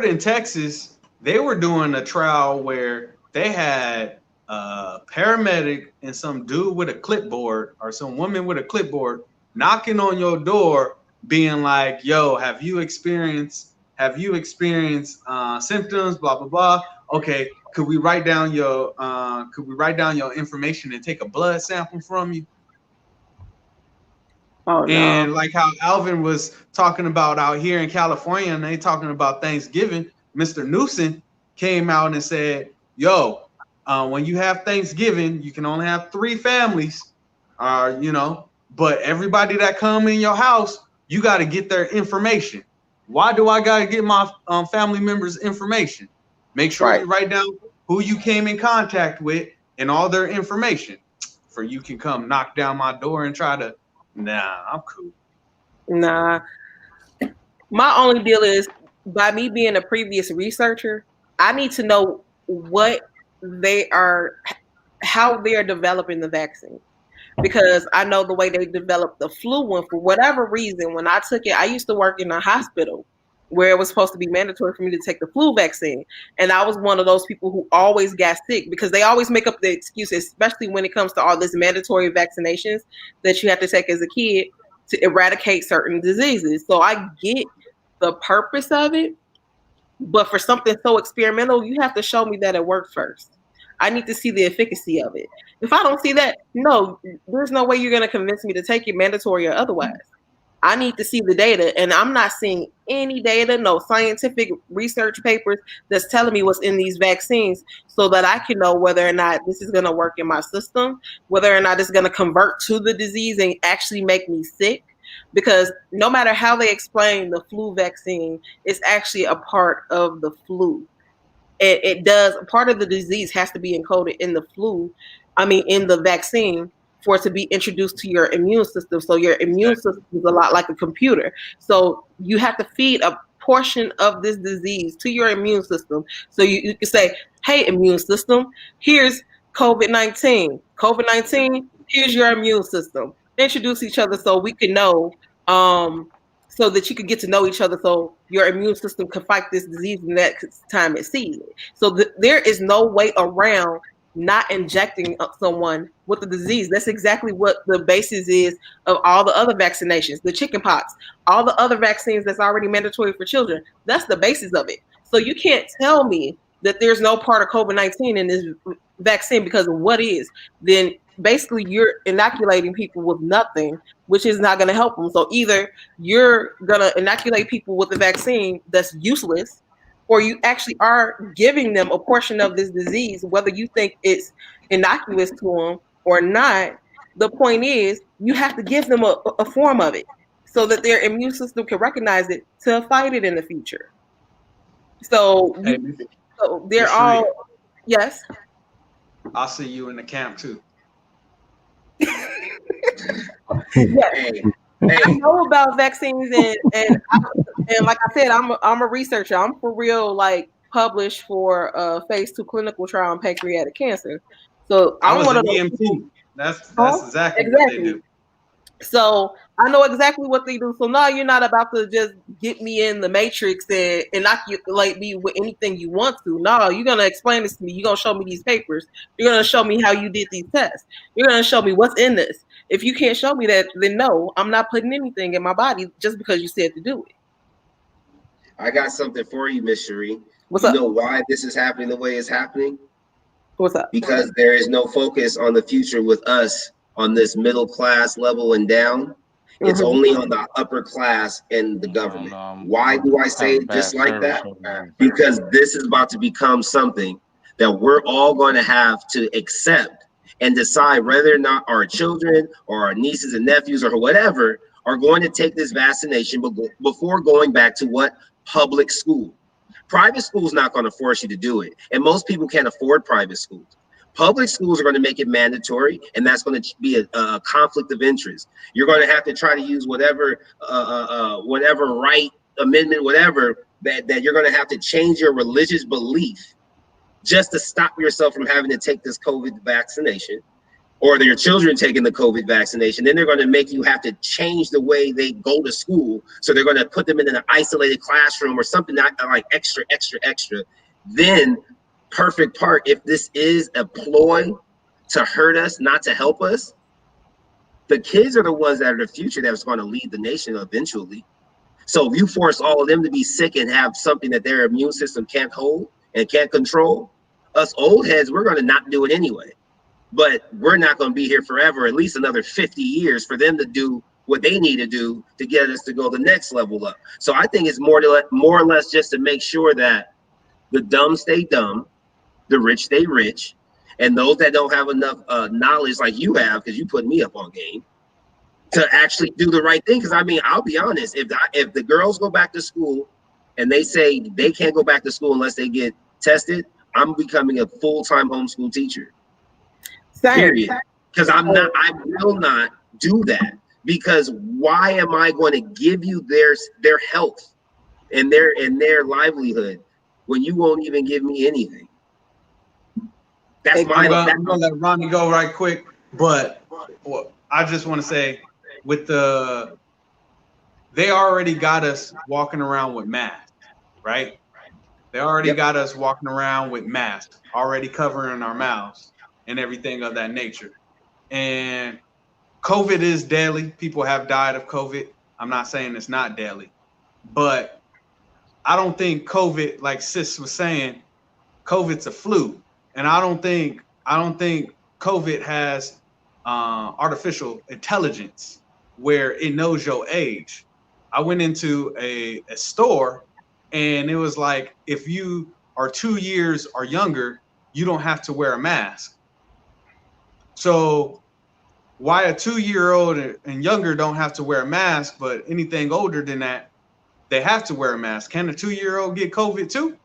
in Texas they were doing a trial where they had a paramedic and some dude with a clipboard or some woman with a clipboard knocking on your door, being like, "Yo, have you experienced symptoms? Blah blah blah. Okay, could we write down your information and take a blood sample from you?" Oh, no. And like how Alvin was talking about out here in California, and they talking about Thanksgiving, Mr. Newsom came out and said, "Yo, when you have Thanksgiving, you can only have 3 families, but everybody that come in your house, you got to get their information. Why do I got to get my family members' information? Make sure you write down who you came in contact with and all their information, for you can come knock down my door and try to." Nah, I'm cool. Nah. My only deal is, by me being a previous researcher, I need to know how they are developing the vaccine. Because I know the way they developed the flu one, for whatever reason, when I took it, I used to work in a hospital where it was supposed to be mandatory for me to take the flu vaccine. And I was one of those people who always got sick because they always make up the excuse, especially when it comes to all this mandatory vaccinations that you have to take as a kid to eradicate certain diseases. So I get the purpose of it, but for something so experimental, you have to show me that it works first. I need to see the efficacy of it. If I don't see that, no, there's no way you're going to convince me to take it, mandatory or otherwise. I need to see the data, and I'm not seeing any data, no scientific research papers that's telling me what's in these vaccines so that I can know whether or not this is going to work in my system, whether or not it's going to convert to the disease and actually make me sick. Because no matter how they explain the flu vaccine, it's actually a part of the flu. It does, part of the disease has to be encoded in in the vaccine for it to be introduced to your immune system. So your immune system is a lot like a computer. So you have to feed a portion of this disease to your immune system. So you can say, hey, immune system, here's COVID-19. COVID-19, here's your immune system. Introduce each other so we can know, so that you could get to know each other so your immune system can fight this disease in that time it sees it. So there is no way around not injecting someone with the disease. That's exactly what the basis is of all the other vaccinations, the chickenpox, all the other vaccines that's already mandatory for children. That's the basis of it. So you can't tell me that there's no part of COVID-19 in this vaccine because of what is. Then basically you're inoculating people with nothing, which is not going to help them. So either you're going to inoculate people with the vaccine that's useless, or you actually are giving them a portion of this disease, whether you think it's innocuous to them or not. The point is, you have to give them a form of it so that their immune system can recognize it to fight it in the future. So, so they're all, yes. I'll see you in the camp too. Yes. I know about vaccines and like I said, I'm a researcher. I'm for real, like published for a phase 2 clinical trial on pancreatic cancer. So I'm one of those EMT. That's exactly what they do. So I know exactly what they do. So no, you're not about to just get me in the matrix and inoculate me with anything you want to. No, you're gonna explain this to me. You're gonna show me these papers. You're gonna show me how you did these tests. You're gonna show me what's in this. If you can't show me that, then no, I'm not putting anything in my body just because you said to do it. I got something for you, Miss Cherie. What's up? You know why this is happening the way it's happening? What's up? Because there is no focus on the future with us on this middle class level and down. It's only on the upper class and the government. Why do I say it just like that? Because this is about to become something that we're all going to have to accept and decide whether or not our children or our nieces and nephews or whatever are going to take this vaccination before going back to what? Public school. Private school is not going to force you to do it. And most people can't afford private schools. Public schools are going to make it mandatory, and that's going to be a conflict of interest. You're going to have to try to use whatever right amendment, whatever, that you're going to have to change your religious belief just to stop yourself from having to take this COVID vaccination, or your children taking the COVID vaccination. Then they're going to make you have to change the way they go to school. So they're going to put them in an isolated classroom or something like extra. Then perfect part, if this is a ploy to hurt us, not to help us, the kids are the ones that are the future that's going to lead the nation eventually. So if you force all of them to be sick and have something that their immune system can't hold and can't control, us old heads, we're going to not do it anyway. But we're not going to be here forever, at least another 50 years for them to do what they need to do to get us to go the next level up. So I think it's more or less just to make sure that the dumb stay dumb, the rich stay rich, and those that don't have enough knowledge like you have, because you put me up on game, to actually do the right thing. Because I mean, I'll be honest, if the girls go back to school and they say they can't go back to school unless they get tested, I'm becoming a full-time homeschool teacher. Period. Because I will not do that. Because why am I going to give you their health and their livelihood when you won't even give me anything? That's my. I'm gonna let Ronnie go right quick, but I just want to say, they already got us walking around with masks, right? They already got us walking around with masks, already covering our mouths and everything of that nature. And COVID is deadly. People have died of COVID. I'm not saying it's not deadly, but I don't think COVID, like Sis was saying, COVID's a flu. And I don't think COVID has artificial intelligence where it knows your age. I went into a store and it was like, if you are 2 years or younger, you don't have to wear a mask. So why a 2-year-old and younger don't have to wear a mask, but anything older than that, they have to wear a mask? Can a 2-year-old get COVID too?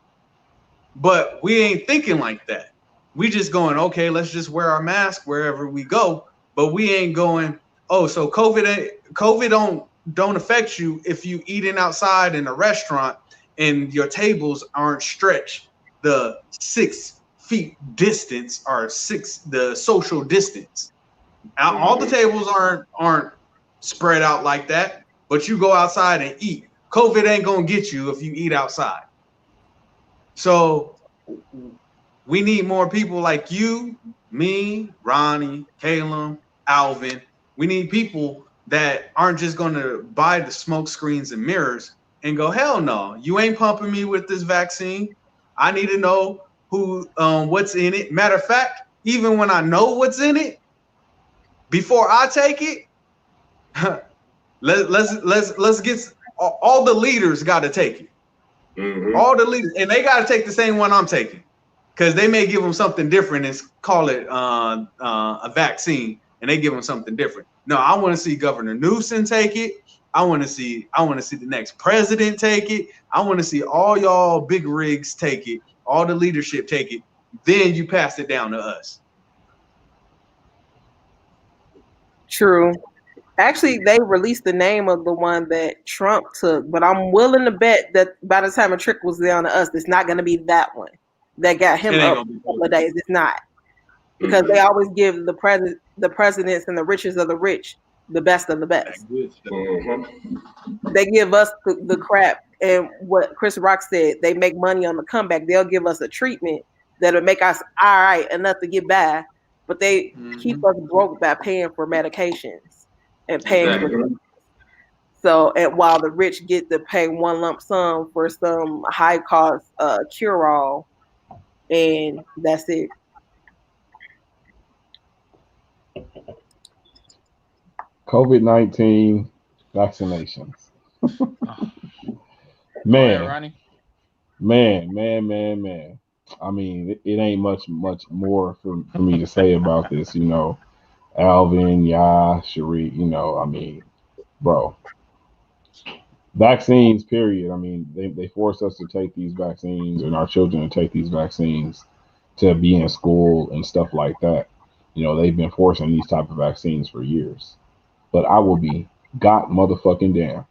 But we ain't thinking like that. We just going, okay, let's just wear our mask wherever we go. But we ain't going, oh, so COVID don't affect you if you eating outside in a restaurant and your tables aren't stretched the 6 feet distance or the social distance. All the tables aren't spread out like that, but you go outside and eat. COVID ain't gonna get you if you eat outside. So We need more people like you, me, Ronnie, Caleb, Alvin. We need people that aren't just going to buy the smoke screens and mirrors and go, hell no, you ain't pumping me with this vaccine. I need to know what's in it. Matter of fact, even when I know what's in it, before I take it, let's get all the leaders got to take it. Mm-hmm. All the leaders, and they got to take the same one I'm taking, because they may give them something different and call it a vaccine, and they give them something different. No, I want to see Governor Newsom take it. I want to see the next president take it. I want to see all y'all big rigs take it, all the leadership take it. Then you pass it down to us. True. Actually, they released the name of the one that Trump took, but I'm willing to bet that by the time a trick was down to us, it's not going to be that one that got him up a couple of days. It's not, because they always give the presidents and the richest of the rich the best of the best. They give us the crap, and what Chris Rock said, they make money on the comeback. They'll give us a treatment that'll make us all right enough to get by, but they keep us broke by paying for medications and paying for. So, and while the rich get to pay one lump sum for some high cost cure all, and that's it. COVID-19 vaccinations. Man. I mean, it ain't much more for me to say about this, you know. Alvin, Sharif, you know, I mean, bro. Vaccines, period. I mean, they force us to take these vaccines, and our children to take these vaccines to be in school and stuff like that. You know, they've been forcing these type of vaccines for years. But I will be god motherfucking damn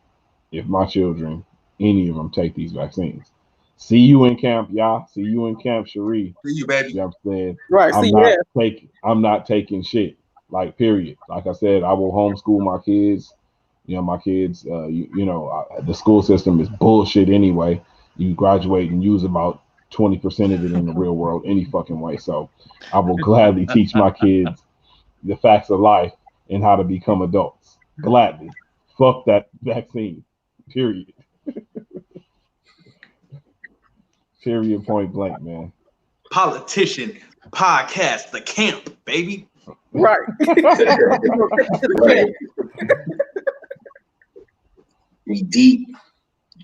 if my children, any of them, take these vaccines. See you in camp, See you in camp, Sharif. See you, baby. You know what I'm saying? Right. I'm not taking shit. Like, period. Like I said, I will homeschool my kids. You know, my kids, the school system is bullshit anyway. You graduate and use about 20% of it in the real world any fucking way. So I will gladly teach my kids the facts of life and how to become adults. Gladly. Fuck that vaccine. Period. Period, point blank, man. Politician podcast, the camp, baby. Right. Right. We deep.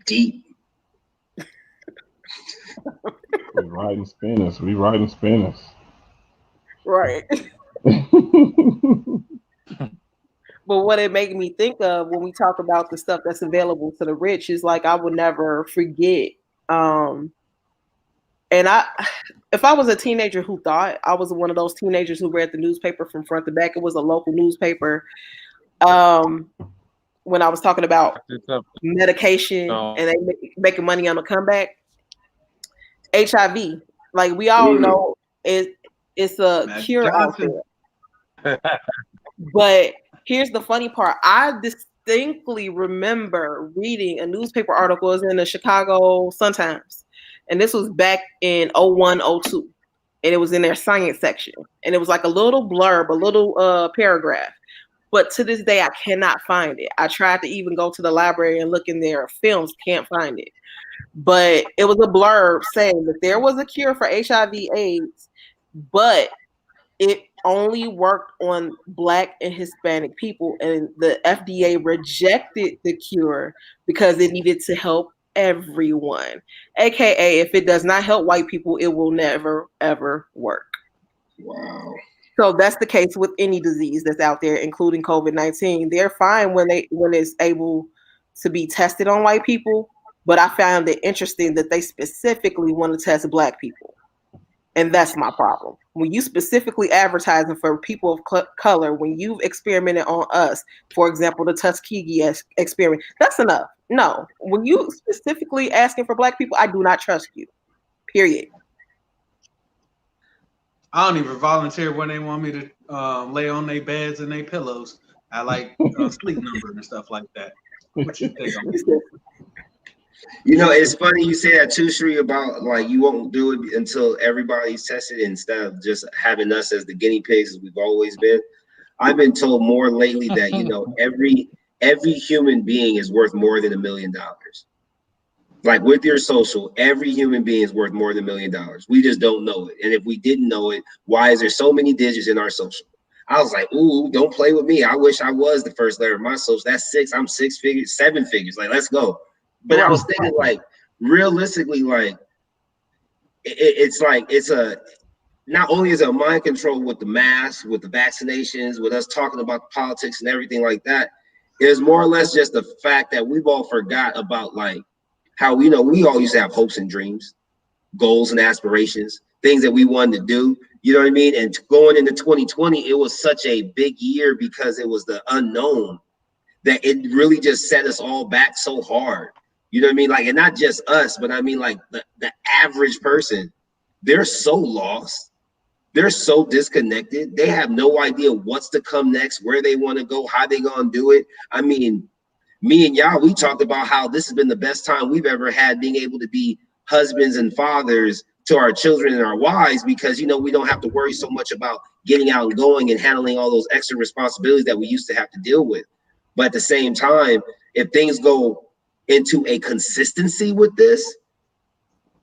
We riding spinners. Right. But what it made me think of when we talk about the stuff that's available to the rich is like, I would never forget. And if I was a teenager who thought I was one of those teenagers who read the newspaper from front to back, it was a local newspaper. When I was talking about medication and they making money on the comeback, HIV, like we all know, it's a cure out there. But here's the funny part. I distinctly remember reading a newspaper article. It was in the Chicago Sun-Times. And this was back in 01, 02. And it was in their science section. And it was like a little blurb, a little paragraph. But to this day, I cannot find it. I tried to even go to the library and look in their films, can't find it. But it was a blurb saying that there was a cure for HIV/AIDS, but it only worked on Black and Hispanic people. And the FDA rejected the cure because it needed to help everyone. AKA, if it does not help white people, it will never, ever work. Wow. So that's the case with any disease that's out there, including COVID-19. They're fine when it's able to be tested on white people, but I found it interesting that they specifically want to test Black people. And that's my problem. When you specifically advertising for people of color, when you've experimented on us, for example, the Tuskegee experiment, that's enough. No, when you specifically asking for Black people, I do not trust you. Period. I don't even volunteer when they want me to lay on their beds and their pillows. I like sleep number and stuff like that. What you think? You know, it's funny you say that too, Shree, about like you won't do it until everybody's tested instead of just having us as the guinea pigs as we've always been. I've been told more lately that, you know, every human being is worth more than $1 million. Like with your social, every human being is worth more than $1 million. We just don't know it. And if we didn't know it, why is there so many digits in our social? I was like, ooh, don't play with me. I wish I was the first letter of my social. That's 6. I'm 6 figures, 7 figures. Like, let's go. But I was thinking, like, realistically, like, it's like, it's a, not only is it a mind control with the masks, with the vaccinations, with us talking about the politics and everything like that, it's more or less just the fact that we've all forgot about, like, how, you know, we all used to have hopes and dreams, goals and aspirations, things that we wanted to do. You know what I mean? And going into 2020, it was such a big year because it was the unknown that it really just set us all back so hard. You know what I mean? Like, and not just us, but I mean, like the average person, they're so lost. They're so disconnected. They have no idea what's to come next, where they want to go, how they going to do it. I mean, me and y'all, we talked about how this has been the best time we've ever had being able to be husbands and fathers to our children and our wives, because, you know, we don't have to worry so much about getting out and going and handling all those extra responsibilities that we used to have to deal with. But at the same time, if things go into a consistency with this,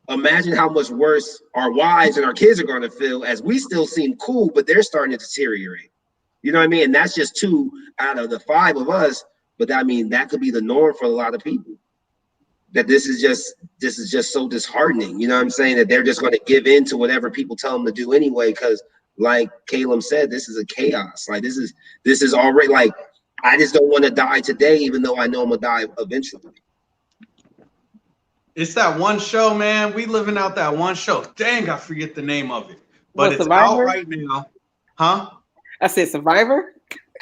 imagine how much worse our wives and our kids are going to feel, as we still seem cool, but they're starting to deteriorate. You know what I mean? And that's just 2 out of the 5 of us. But I mean, that could be the norm for a lot of people. That this is just so disheartening. You know what I'm saying? That they're just going to give in to whatever people tell them to do anyway. Because, like Caleb said, this is a chaos. Like this is already, like, I just don't want to die today, even though I know I'm gonna die eventually. It's that one show, man. We living out that one show. Dang, I forget the name of it, but it's Survivor? out right now, huh? I said Survivor.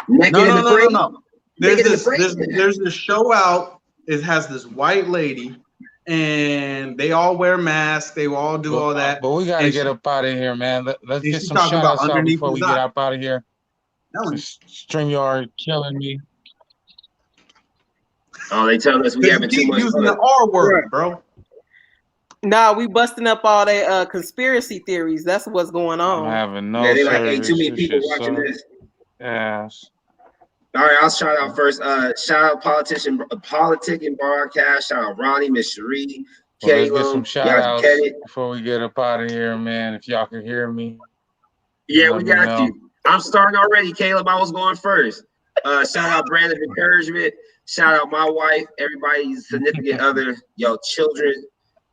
No. There's this show out. It has this white lady, and they all wear masks. They all do all that. But we gotta get up out of here, man. Let's get some shout outs out before we get up out of here. StreamYard killing me. Oh, they telling us we having too much using the R word, bro. Nah, we busting up all the conspiracy theories. That's what's going on. I'm having no they like, ain't too many people watching this. Yes. All right, I'll shout out first. Shout out PolitiKan Podcast. Shout out Ronnie, Miss Cherie, Caleb. Let's get some shout outs before we get up out of here, man. If y'all can hear me. Yeah, we got you. I'm starting already, Caleb. I was going first. Shout out Brandon Encouragement. Shout out my wife, everybody's significant other, your children,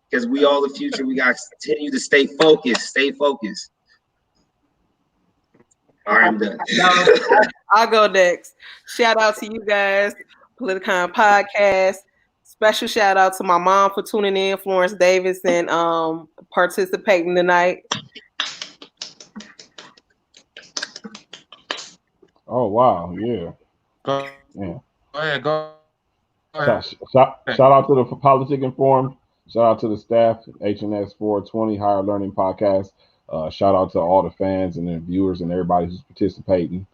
because we all the future. We got to continue to stay focused. Stay focused. All right, I'm done. I'll go next. Shout out to you guys, PolitiKan Podcast. Special shout out to my mom for tuning in, Florence Davis, and participating tonight. Oh wow, yeah. Go ahead. Shout out to the PolitiKan Forum. Shout out to the staff, HNS 420 Higher Learning Podcast. Shout out to all the fans and the viewers and everybody who's participating.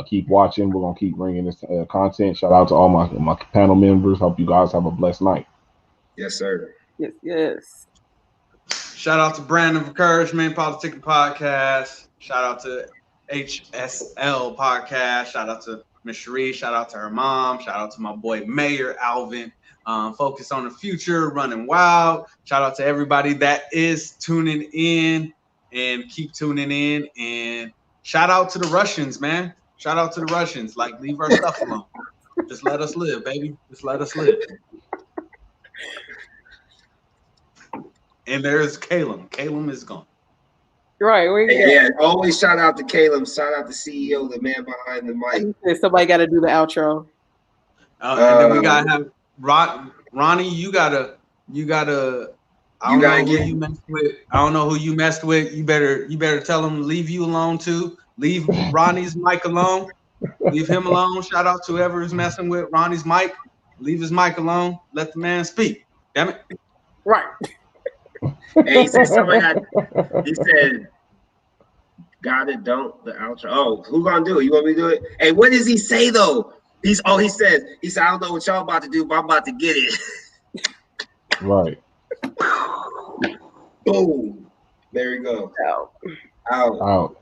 Keep watching. We're gonna keep bringing this content. Shout out to all my panel members. Hope you guys have a blessed night. Yes, sir. Yes. Shout out to Brandon Encouragement, PolitiKan Podcast. Shout out to HSL Podcast. Shout out to Miss Cherie. Shout out to her mom. Shout out to my boy Mayor Alvin. Focus on the future, running wild. Shout out to everybody that is tuning in and keep tuning in. And shout out to the Russians, man. Shout out to the Russians. Like, leave our stuff alone. Just let us live, baby. Just let us live. And there's Caleb. Caleb is gone. Right. Yeah, always shout out to Caleb. Shout out to CEO, the man behind the mic. Somebody got to do the outro. And then we gotta have Ronnie. You gotta. I don't know who you messed with. You better tell him to leave you alone too. Leave Ronnie's mic alone. Leave him alone. Shout out to whoever's messing with Ronnie's mic. Leave his mic alone. Let the man speak. Damn it. Right. Hey, he said something like he said, got it, don't, the outro. Oh, who gonna do it? You want me to do it? Hey, what does he say though? He said, I don't know what y'all about to do, but I'm about to get it. Right. Boom. There you go. Out. Out. Out.